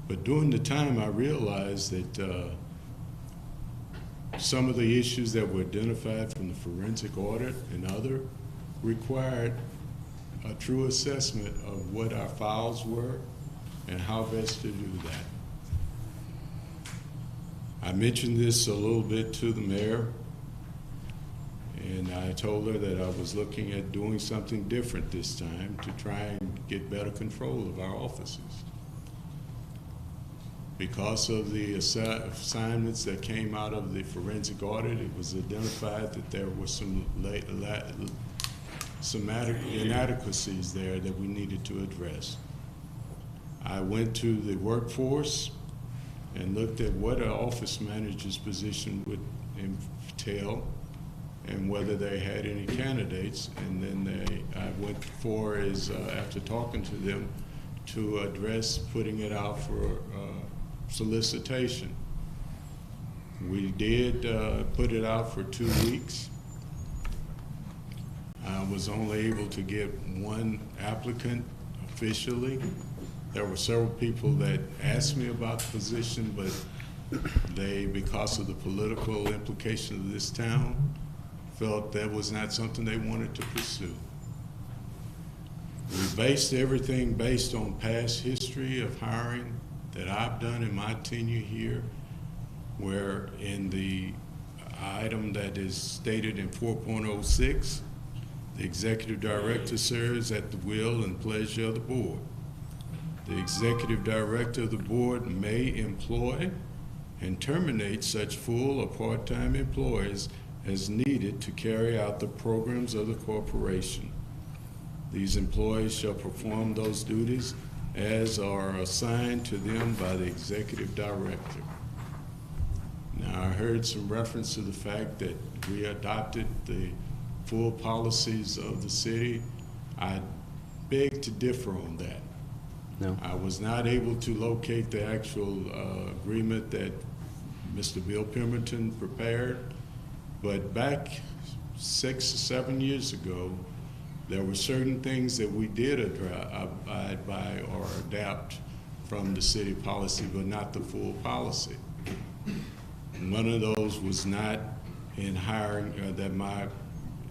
But during the time, I realized that some of the issues that were identified from the forensic audit and other required a true assessment of what our files were and how best to do that. I mentioned this a little bit to the mayor, and I told her that I was looking at doing something different this time to try and get better control of our offices. Because of the assignments that came out of the forensic audit, it was identified that there were some inadequacies there that we needed to address. I went to the workforce and looked at what an office manager's position would entail and whether they had any candidates. And then I went for is, after talking to them, to address putting it out for solicitation. We did put it out for 2 weeks. I was only able to get one applicant officially. There were several people that asked me about the position, but they, because of the political implications of this town, felt that was not something they wanted to pursue. We based everything based on past history of hiring that I've done in my tenure here, where in the item that is stated in 4.06, the executive director serves at the will and pleasure of the board. The executive director of the board may employ and terminate such full or part-time employees as needed to carry out the programs of the corporation. These employees shall perform those duties as are assigned to them by the executive director. Now, I heard some reference to the fact that we adopted the full policies of the city. I beg to differ on that. No. I was not able to locate the actual agreement that Mr. Bill Pemberton prepared, but back 6 or 7 years ago, there were certain things that we did abide by or adapt from the city policy, but not the full policy. One of those was not in hiring, that my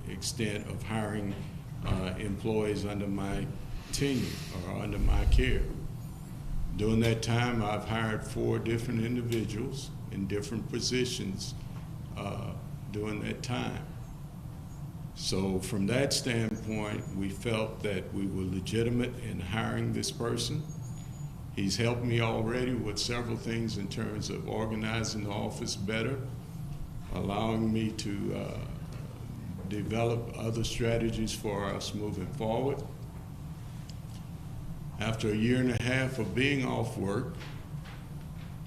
extent of hiring employees under my tenure or under my care. During that time, I've hired 4 different individuals in different positions during that time. So from that standpoint, we felt that we were legitimate in hiring this person. He's helped me already with several things in terms of organizing the office better, allowing me to develop other strategies for us moving forward. After 1.5 years of being off work,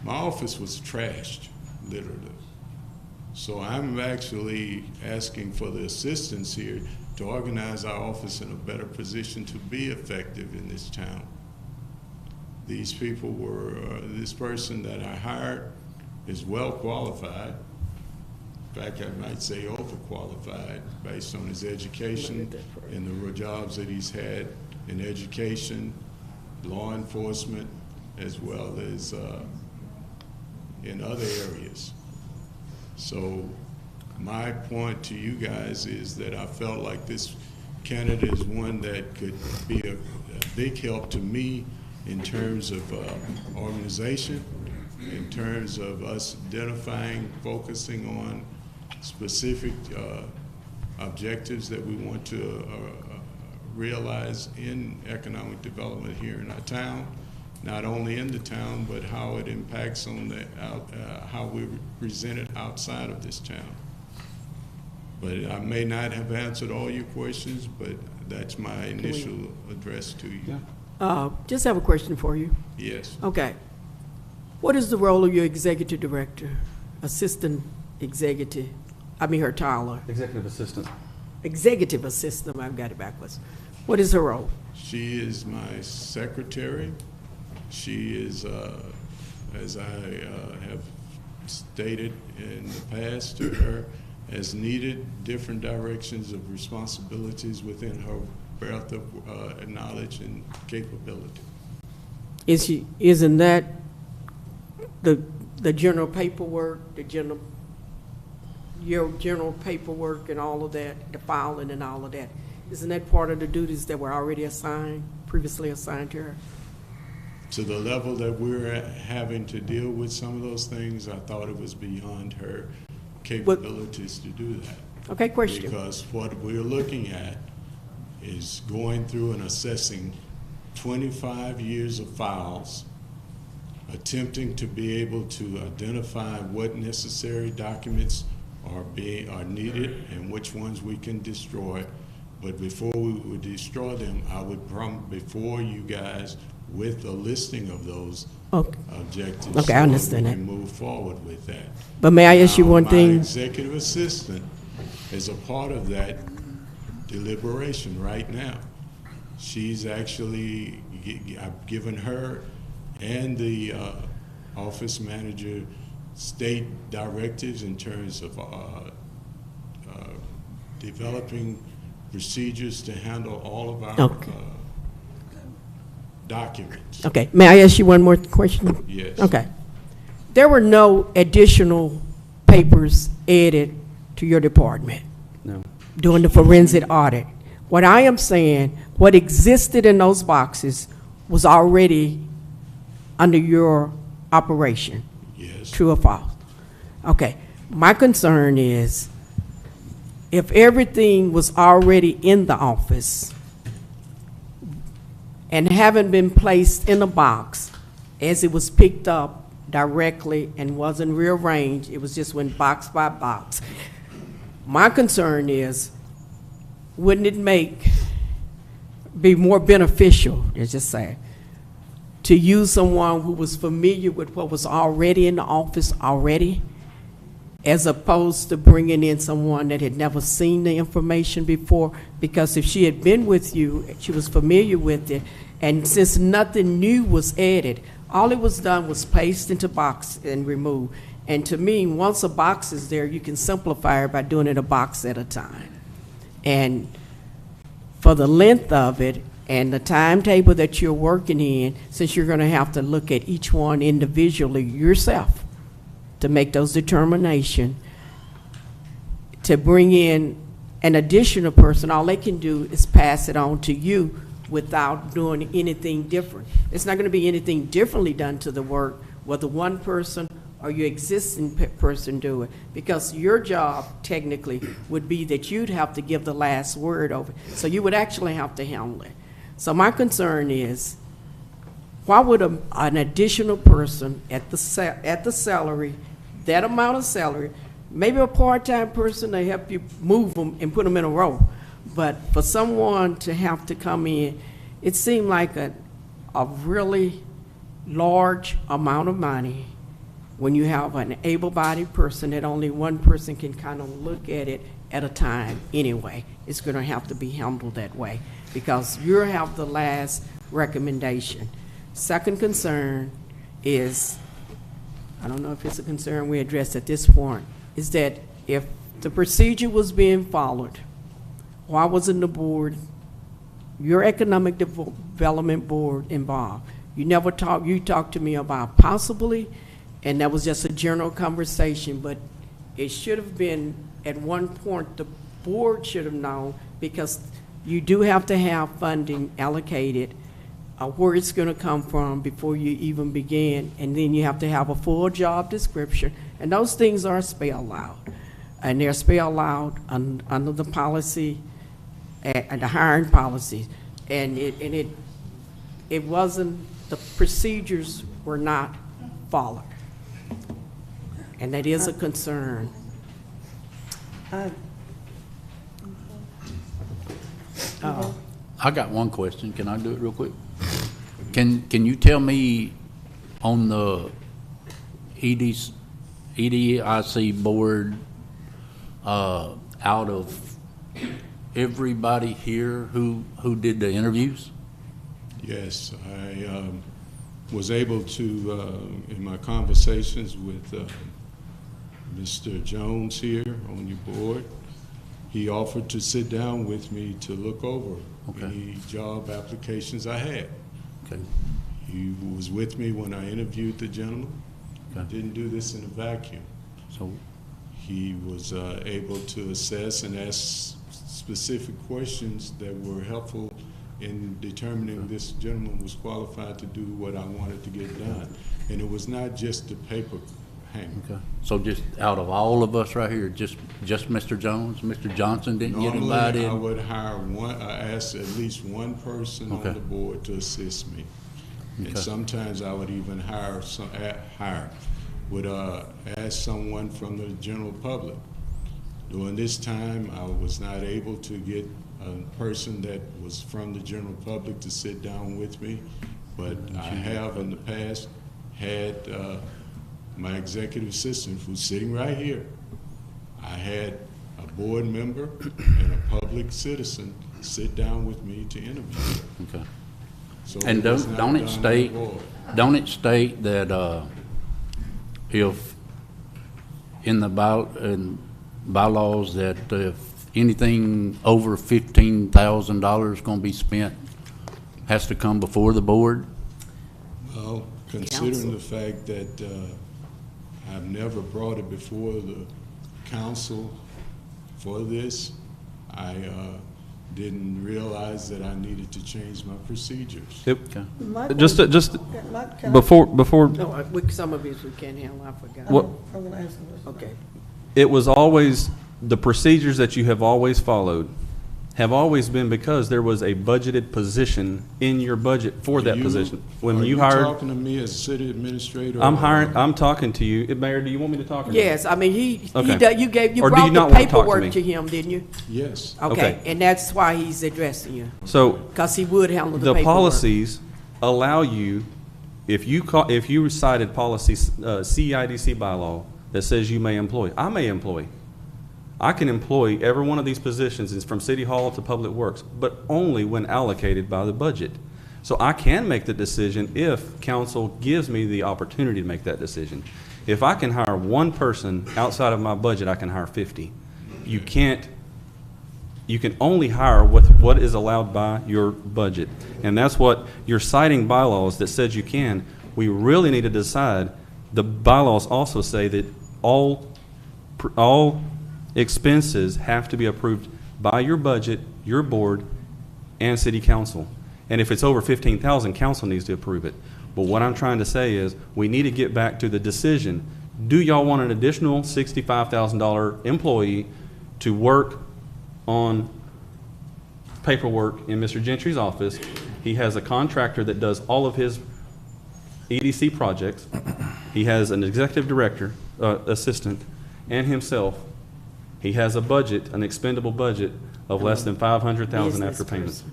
my office was trashed, literally. So I'm actually asking for the assistance here to organize our office in a better position to be effective in this town. These people were, this person that I hired is well qualified. In fact, I might say overqualified based on his education and the jobs that he's had in education, law enforcement, as well as in other areas. So my point to you guys is that I felt like this candidate is one that could be a big help to me in terms of organization, in terms of us identifying, focusing on specific objectives that we want to realize in economic development here in our town, not only in the town, but how it impacts on the how we present it outside of this town. But I may not have answered all your questions, but that's my initial address to you. Yeah. Just have a question for you. Yes. Okay. What is the role of your executive director, assistant executive? I mean, her title. Executive assistant. Executive assistant, I've got it backwards. What is her role? She is my secretary. She is, as I have stated in the past to her, as needed, different directions of responsibilities within her breadth of knowledge and capability. Isn't that the general paperwork, your general paperwork and all of that, the filing and all of that? Isn't that part of the duties that were already previously assigned to her? To the level that we're having to deal with some of those things, I thought it was beyond her capabilities to do that. Okay, question. Because what we're looking at is going through and assessing 25 years of files, attempting to be able to identify what necessary documents are needed and which ones we can destroy. But before we would destroy them, I would come before you guys with a listing of those objectives. Okay, I understand that. And move forward with that. But may I ask you one My thing? executive assistant is a part of that deliberation right now. She's actually, I've given her and the office manager state directives in terms of developing procedures to handle all of our documents. Okay, may I ask you one more question? Yes. Okay. There were no additional papers added to your department No. during the forensic audit. What I am saying, what existed in those boxes was already under your operation. Yes. True or false? Okay. My concern is if everything was already in the office and haven't been placed in a box as it was picked up directly and wasn't rearranged, it was just went box by box. My concern is, wouldn't it be more beneficial, let's just say, to use someone who was familiar with what was already in the office already, as opposed to bringing in someone that had never seen the information before, because if she had been with you, she was familiar with it, and since nothing new was added, all it was done was placed into box and removed. And to me, once a box is there, you can simplify it by doing it a box at a time. And for the length of it and the timetable that you're working in, since you're going to have to look at each one individually yourself to make those determinations, to bring in an additional person, all they can do is pass it on to you without doing anything different. It's not going to be anything differently done to the work, whether one person or your existing person do it, because your job technically would be that you'd have to give the last word over. So you would actually have to handle it. So my concern is, why would an additional person at the salary, that amount of salary, maybe a part-time person to help you move them and put them in a row, but for someone to have to come in, it seemed like a really large amount of money when you have an able-bodied person that only one person can kind of look at it at a time anyway. It's going to have to be handled that way because you have the last recommendation. Second concern is, I don't know if it's a concern we addressed at this point, is that if the procedure was being followed, why wasn't the board, your economic development board, involved? You never talked, you talked to me about possibly, and that was just a general conversation, but it should have been, at one point, the board should have known, because you do have to have funding allocated, where it's going to come from before you even begin, and then you have to have a full job description, and those things are spelled out, and they're spelled out under the policy, and the hiring policies, and it wasn't, the procedures were not followed, and that is a concern. I got one question. Can I do it real quick? Can you tell me on the EDIC board, out of everybody here who did the interviews? Yes, I was able to, in my conversations with Mr. Jones here on your board, he offered to sit down with me to look over any job applications I had. Okay. He was with me when I interviewed the gentleman. Okay. Didn't do this in a vacuum. So He was able to assess and ask specific questions that were helpful in determining this gentleman was qualified to do what I wanted to get done. And it was not just the paper hanging. okay. So just out of all of us right here, just Mr. Jones, Mr. Johnson didn't get invited? Normally, I would hire one, ask at least one person on the board to assist me. And sometimes I would even ask someone from the general public. During this time, I was not able to get a person that was from the general public to sit down with me, but I have in the past had my executive assistant, who's sitting right here. I had a board member and a public citizen sit down with me to interview. Okay. So And it was not don't it done state, on the board. don't it state that if in the bylaws that if anything over $15,000 is going to be spent, has to come before the board? Well, considering the fact that I've never brought it before the council for this, I didn't realize that I needed to change my procedures. Okay. Before No, some of these we can't handle, I forgot. What- I'm gonna answer this. Okay. it was always, the procedures that you have always followed have always been because there was a budgeted position in your budget for that position. When you Are hired, you talking to me as city administrator? I'm talking to you. Mayor, do you want me to talk? Or no? Yes, I mean, you Okay. brought Or do you the not wanna talk to paperwork me? to him, didn't you? Yes. Okay, and that's why he's addressing you, So because he would handle the the paperwork. policies allow you if you recited policy, CIDC bylaw that says you may employ, I may employ. I can employ every one of these positions is from City Hall to Public Works, but only when allocated by the budget. So I can make the decision if council gives me the opportunity to make that decision. If I can hire one person outside of my budget, I can hire 50. You can only hire with what is allowed by your budget. And that's what you're citing bylaws that says you can. We really need to decide, the bylaws also say that all expenses have to be approved by your budget, your board, and city council. And if it's over 15,000, council needs to approve it. But what I'm trying to say is we need to get back to the decision. Do y'all want an additional $65,000 employee to work on paperwork in Mr. Gentry's office? He has a contractor that does all of his EDC projects. He has an executive director, assistant, and himself. He has a budget, an expendable budget of less than $500,000 after payments.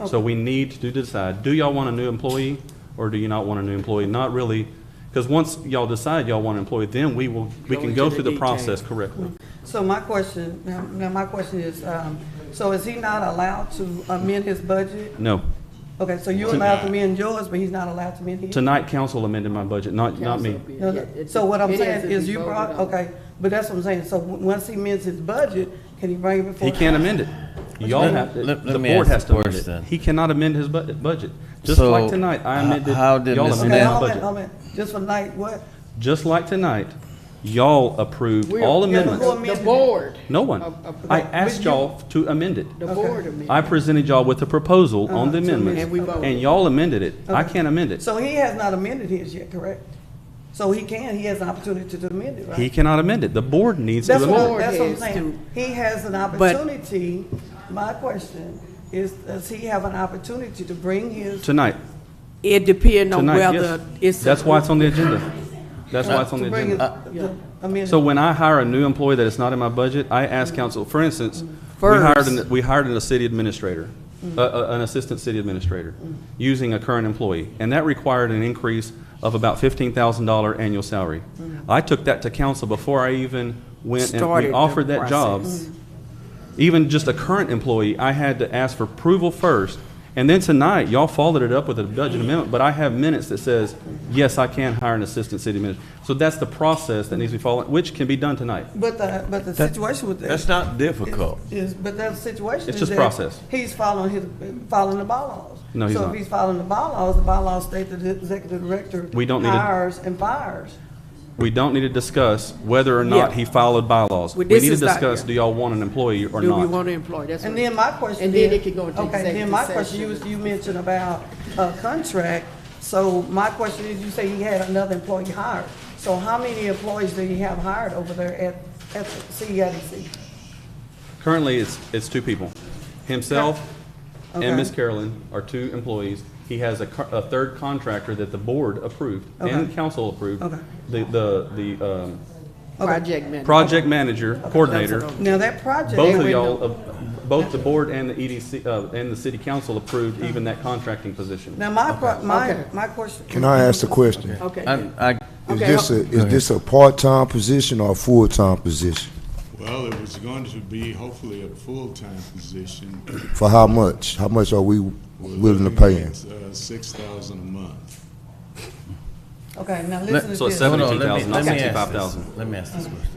So we need to decide, do y'all want a new employee or do you not want a new employee? Not really, because once y'all decide y'all want an employee, then we can go through the process correctly. So my question, now my question is, so is he not allowed to amend his budget? No. Okay, so you're allowed to amend yours, but he's not allowed to amend his? Tonight, council amended my budget, not me. No, so what I'm saying is you brought, okay, but that's what I'm saying. So once he amends his budget, can he bring it before? He can't amend it. Y'all have to, the board has to amend it. He cannot amend his budget. Just like tonight, I amended, y'all amended my budget. Hold on. Just for tonight, what? Just like tonight, y'all approved all amendments. The board. No one. I asked y'all to amend it. The board amended. I presented y'all with a proposal on the And we amendments, voted. and y'all amended it. I can't amend it. So he has not amended his yet, correct? So he has an opportunity to amend it, right? He cannot amend it. The board needs to That's amend it. what I'm has saying. He has an opportunity, my question is, does he have an opportunity to bring his? Tonight. It depends on Tonight, whether yes. it's. That's why it's on the agenda. That's why it's on the to bring his- agenda. the amendment? So when I hire a new employee that is not in my budget, I ask council, for instance, First. we hired a city administrator, an assistant city administrator, using a current employee, and that required an increase of about $15,000 annual salary. I took that to council before I even went and Started we the offered that job. process. Even just a current employee, I had to ask for approval first. And then tonight, y'all followed it up with a budget amendment, but I have minutes that says, yes, I can hire an assistant city administrator. So that's the process that needs to be followed, which can be done tonight. But the situation with that. That's not difficult. But that situation It's is just that process. he's following the bylaws. No, he's So not. if he's following the bylaws state that the executive director We don't need to- hires and fires. We don't need to discuss whether or not Yeah. he followed bylaws. Well, We this need to is not- discuss, yeah. do y'all want an employee or Do we not? want to employ? That's And what- then my question And then is- it can go into Okay, then executive my question, session. you mentioned about a contract. So my question is, you say he had another employee hired. So how many employees do you have hired over there at the CIDC? Currently, it's two people. Himself Okay. and Miss Carolyn are two employees. He has a third contractor that the board approved and Okay. council approved. Okay. The Project manager. project manager, coordinator, That's what Now, that project. both of y'all, both the board and the EDC, and the city council approved even that contracting position. Now, my Okay. question. Can I ask a question? Okay. Is this a part-time position or a full-time position? Well, it was going to be hopefully a full-time position. For how much? How much are we willing to pay him? $6,000 a month. Okay, now listen to So it's this. 72,000, not Let me ask 65,000. this. Let me ask this question.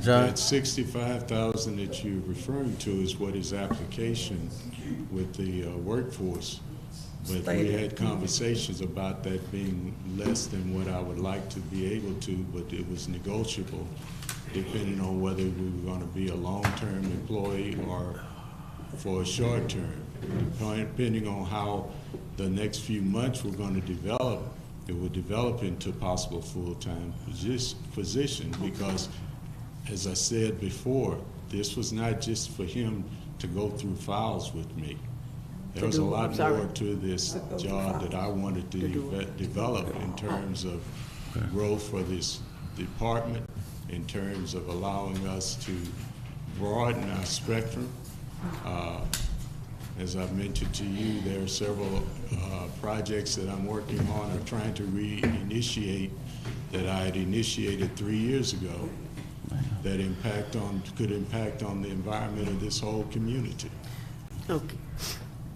John, That 65,000 that you're referring to is what his application with the workforce. But we Stated. had conversations about that being less than what I would like to be able to, but it was negotiable depending on whether we were going to be a long-term employee or for a short term. Depending on how the next few months were going to develop, it would develop into possible full-time position because, as I said before, this was not just for him to go through files with me. There was a lot more to this job that I wanted to develop in terms of growth for this department, in terms of allowing us to broaden our spectrum, As I've mentioned to you, there are several projects that I'm working on or trying to reinitiate that I had initiated 3 years ago that could impact on the environment of this whole community. Okay.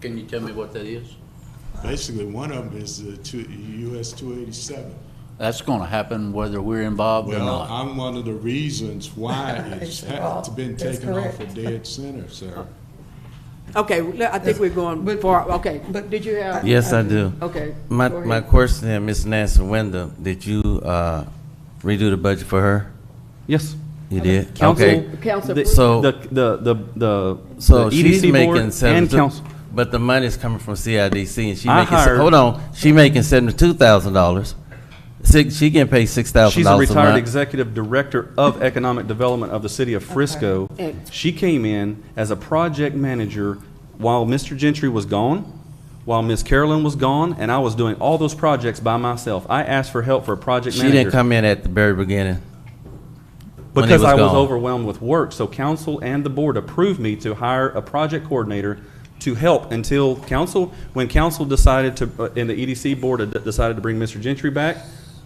Can you tell me what that is? Basically, one of them is the US 287. That's gonna happen whether we're involved or Well, not. I'm one of the reasons why it's been That's taken off correct. a dead center, sir. Okay, I think we're going But- far, okay, but did you have? Yes, I do. Okay. My go ahead. my question is, Ms. Nancy Wyndham, did you redo the budget for her? Yes. You did? Council- Okay. Council The- approved? So, The so the she's EDC board making and 72, council. but the money's coming from CIDC, and she I making, hired- hold on, she making $72,000. She getting paid $6,000 She's a retired month. executive director of economic development of the city of Frisco. Okay. She came in as a project manager while Mr. Gentry was gone, while Ms. Carolyn was gone, and I was doing all those projects by myself. I asked for help for a project She manager. didn't come in at the very beginning. when he Because I was gone. overwhelmed with work, so council and the board approved me to hire a project coordinator to help until council, when council decided to, and the EDC board had decided to bring Mr. Gentry back,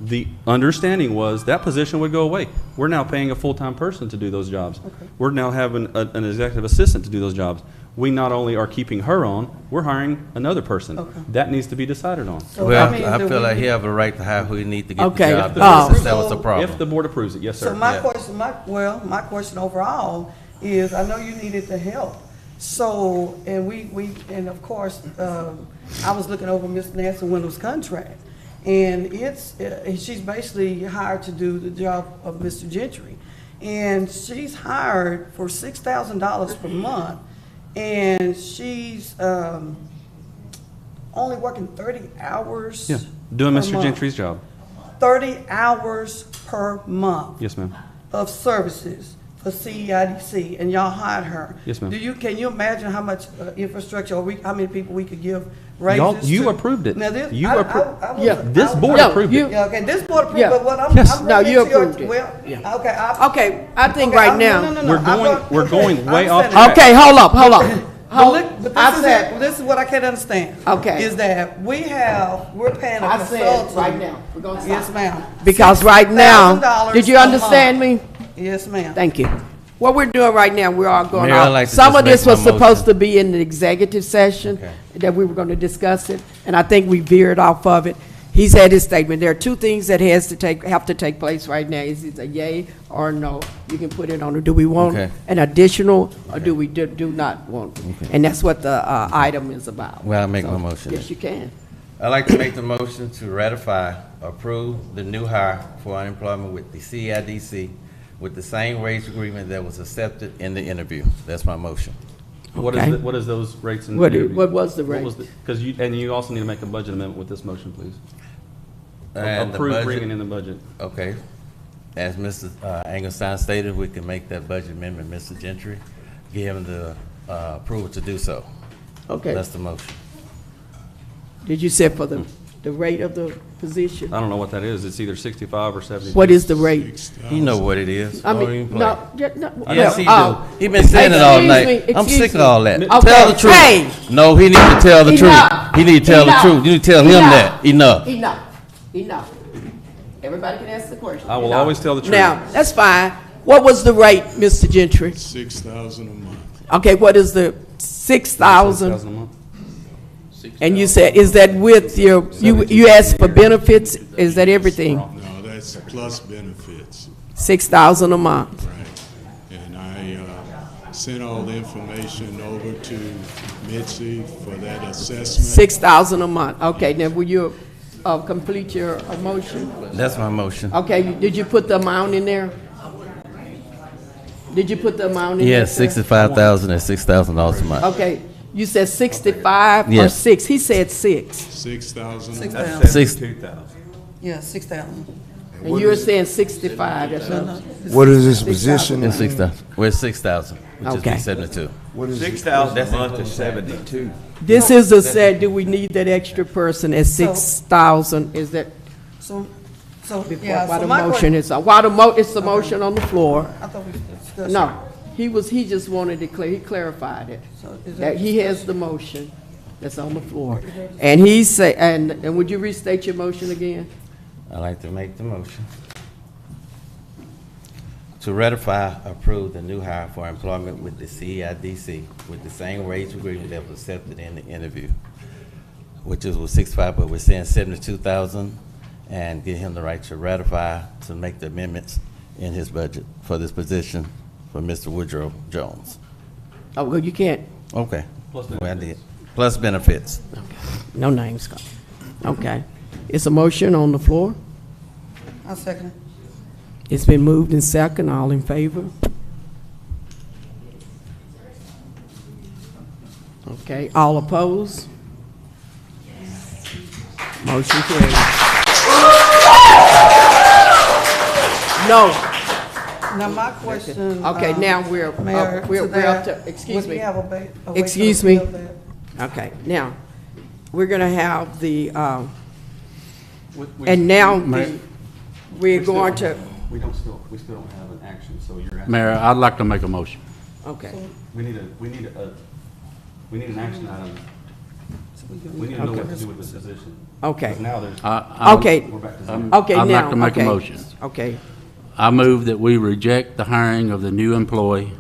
the understanding was that position would go away. We're now paying a full-time person to do those jobs. We're now having an executive assistant to do those jobs. We not only are keeping her on, we're hiring another person. Okay. That needs to be decided on. So Well, that means I that feel we like he need- have a right to hire who he need to get Okay, the job oh. done, since that was the problem. If the board approves it, yes, sir. So my Yeah. question, my question overall is, I know you needed the help. So, and of course, I was looking over Ms. Nancy Wendell's contract. And she's basically hired to do the job of Mr. Gentry. And she's hired for $6,000 per month. And she's, only working 30 hours. Yeah, doing per Mr. month. Gentry's job. 30 hours per month Yes, ma'am. of services for CIDC, and y'all hired her. Yes, ma'am. Can you imagine how much infrastructure, or how many people we could give Y'all, raises you to? approved it. Now this, You I approved. Yeah. wasn't- This I- board Yeah, approved you- it. Yeah, okay, this board approved, Yeah. but what Yes. I'm No, bringing you to your- approved it. Well, Yeah. okay, Okay, I think okay, right I'm- now. no, no, no, We're I'm going- going- we're okay, going I way off understand track. that. Okay, hold up. But I this said, is, this is what I can't understand. Okay. Is that we're paying a I consultant. said, right now, we're gonna stop. Yes, ma'am. Because right now, $6,000 did you a understand me? month. Yes, ma'am. Thank you. What we're doing right now, we're all going Mayor, I'd off. like to Some just of this make was my supposed to motion. be in the executive session, Okay. that we were going to discuss it, and I think we veered off of it. He's had his statement. There are two things that have to take place right now. Is it a yay or no? You can put it on, or do we want Okay. an additional, or do we do not want? And that's what the item is about. Well, I'll make So, my motion. Yes, you can. I'd like to make the motion to ratify, approve the new hire for unemployment with the CIDC with the same wage agreement that was accepted in the interview. That's my motion. Okay. What is those rates in the What interview? was the rate? Because you also need to make a budget amendment with this motion, please. And the Approve budget- bringing in the budget. Okay. As Mr. Engelstein stated, we can make that budget amendment, Mr. Gentry, give him the approval to do so. Okay. That's the motion. Did you say for the rate of the position? I don't know what that is. It's either 65 or 70. What is the rate? You know what it is. I Don't mean, even play. no, no. Yes, he oh. do. He been saying it all Excuse night. me, I'm excuse sick of me. all that. Okay, Tell the truth. hey. No, he need to tell the Enough. truth. He need to tell the Enough. truth. You need to tell him Enough. that. Enough. Enough. Enough. Everybody can ask the question. I will Enough. always tell the truth. Now, that's fine. What was the rate, Mr. Gentry? 6,000 a month. Okay, what is the 6,000? 6,000 a month. And you said, is that with your, you asked for benefits? Is that everything? No, that's plus benefits, 6,000 a month? right? And I sent all the information over to Mitzi for that assessment. 6,000 a month. Okay, now will you complete your motion? That's my motion. Okay, did you put the amount in there? Did you put the amount in there? Yes, sir? $65,000 and $6,000 a month. Okay, you said 65 or Yes. 6? He said 6. 6,000. 6,000. Six. Yeah, 6,000. And you were saying 65, that's what? What is this position? And 6,000. We're 6,000, which is Okay. be 72. What is it? 6,000 a month is 72. This is the said, do we need that extra person at 6,000? Is that, So, before, yeah, why so the my motion question, is, it's the motion on the floor? I thought we discussed. No, he just wanted to he clarified it. So is That there he has the motion that's on the floor. And he say, and would you restate your motion again? I'd like to make the motion to ratify, approve the new hire for employment with the CIDC with the same wage agreement that was accepted in the interview, which is with 65, but we're saying 72,000, and give him the right to ratify to make the amendments in his budget for this position for Mr. Woodrow Jones. Oh, well, you can't, Okay. Plus Well, I did. Plus benefits. no names, Scott. Okay. It's a motion on the floor. I second it. It's been moved and second. All in favor? Okay, all opposed? Motion carried. No. Now, my question. Okay, now we're Mayor, we're to up that, to, excuse would we me. have a way to Excuse me. appeal that? Okay, now, we're gonna have the, and now we're going to, We still don't have an action, so you're asking. Mayor, I'd like to make a motion. okay. We need an action item. We need to know Okay. what to do with this position. Okay. 'Cause now there's, Okay, we're back to zero. okay, now, I'd like to make a okay. motion. Okay, I move that we reject the hiring of the new employee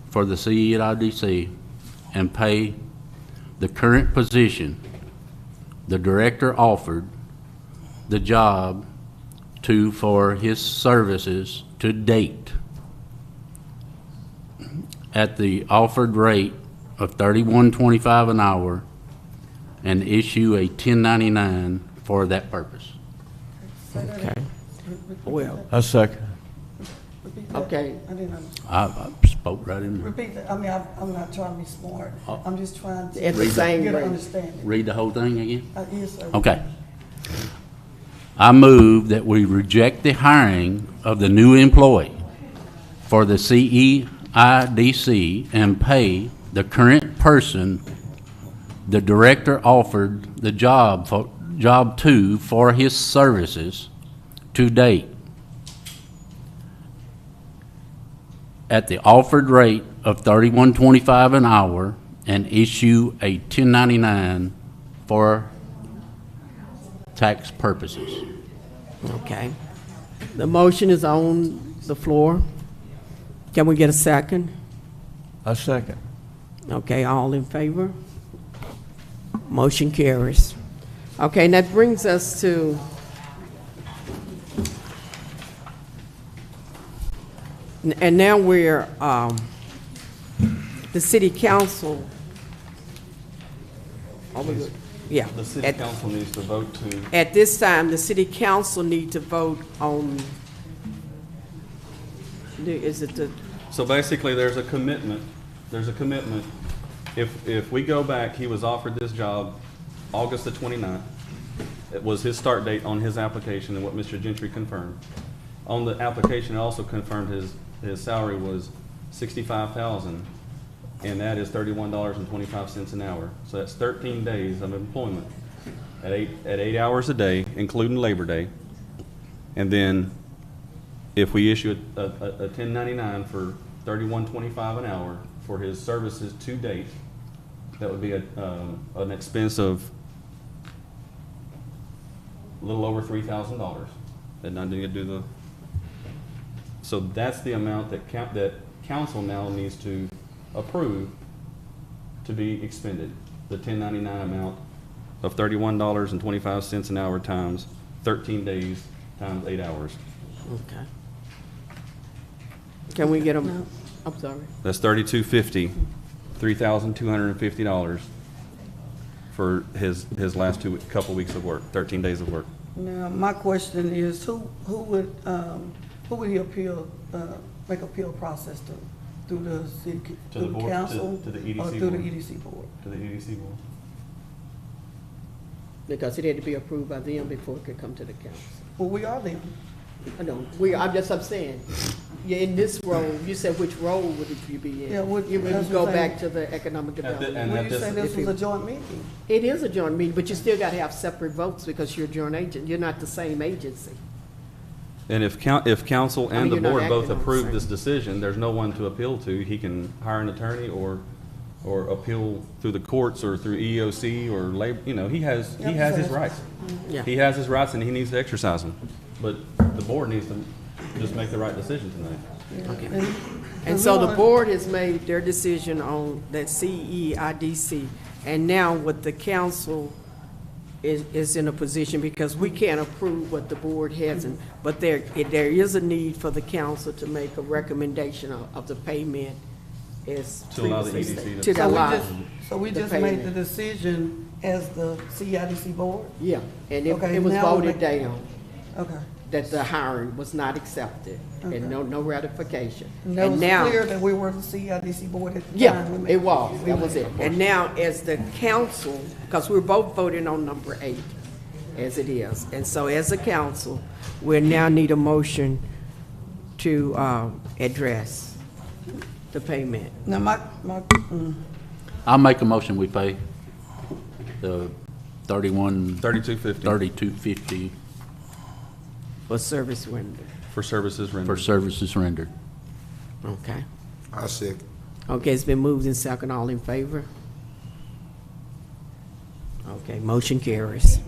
for the CEIDC and pay the current position the director offered the job to for his services to date at the offered rate of $31.25 an hour and issue a 1099 for that purpose. okay. Well, A second. Repeat that. okay. I didn't understand. I spoke right in there. Repeat that. I mean, I'm not trying to be smart. I'm just trying to At the same get rate. an understanding. Read the whole thing again? Yes, sir. Okay. I move that we reject the hiring of the new employee for the CEIDC and pay the current person the director offered the job to for his services to date at the offered rate of $31.25 an hour and issue a 1099 for tax purposes. Okay. The motion is on the floor. Can we get a second? A second. Okay, all in favor? Motion carries. Okay, and that brings us to and now we're, the city council. Are we good? Yeah. the city council needs to vote to, At this time, the city council need to vote on, is it the, so basically, there's a commitment. If we go back, he was offered this job August the 29th. It was his start date on his application and what Mr. Gentry confirmed. On the application, it also confirmed his salary was $65,000, and that is $31.25 an hour. So that's 13 days of employment at 8 hours a day, including Labor Day. And then if we issue a 1099 for $31.25 an hour for his services to date, that would be an expense of a little over $3,000. And I didn't do the. So that's the amount that council now needs to approve to be expended. The 1099 amount of $31.25 an hour times 13 days times 8 hours. okay. Can we get them, I'm sorry. That's $32.50, $3,250 for his last couple weeks of work, 13 days of work. Now, my question is, who would he appeal, make appeal process to? Through the city, To the through the board, council? to the EDC Or through the board. EDC board? To the EDC board. Because it had to be approved by them before it could come to the council. Well, we are them. I know, I'm saying, you're in this role, you said which role would you be in? Yeah, what- You would that's go what I'm saying. back to the economic development. and Well, that you say this- this was a joint meeting. It is a joint meeting, but you still gotta have separate votes because you're a joint agent, you're not the same agency. And if council and the you're not board both acting on the approve same. this decision, there's no one to appeal to. He can hire an attorney or appeal through the courts or through EEOC or labor, you know, he has his rights. Yeah. He has his rights and he needs to exercise them. But the board needs to just make the right decision tonight. Okay. And so the board has made their decision on that CEIDC, and now what the council is in a position, because we can't approve what the board hasn't, but there is a need for the council to make a recommendation of the payment as To allow the previously EDC stated. to- So we the just made the payment. decision as the CIDC board? Yeah, and Okay, it was now we voted make- down Okay. that the hiring was not accepted, Okay. and no ratification. And that And was now, clear that we were the CIDC board at the time. yeah, We made- it was, that was it. And now, as the council, because we're both voting on number 8, as it is, and so as a council, we now need a motion to address the payment. Now, I'll make a motion, we pay the $32.50 $32.50 For service rendered. for services rendered. for services rendered. Okay. I second. Okay, it's been moved and second. All in favor? Okay, motion carries.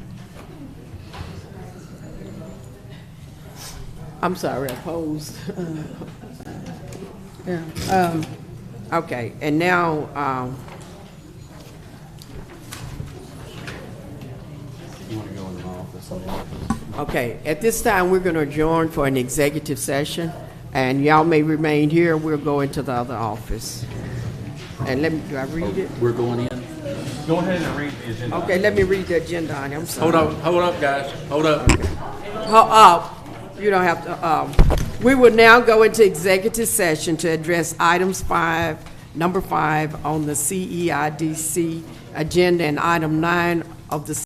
I'm sorry, opposed. yeah, Okay, and now, You want to go in my office? okay, at this time, we're going to adjourn for an executive session, and y'all may remain here. We'll go into the other office. And do I read it? We're going in? Go ahead and read the agenda. Okay, let me read the agenda item. I'm sorry. Hold up, guys, hold up. You don't have to, we will now go into executive session to address number 5 on the CEIDC agenda, and item 9 of the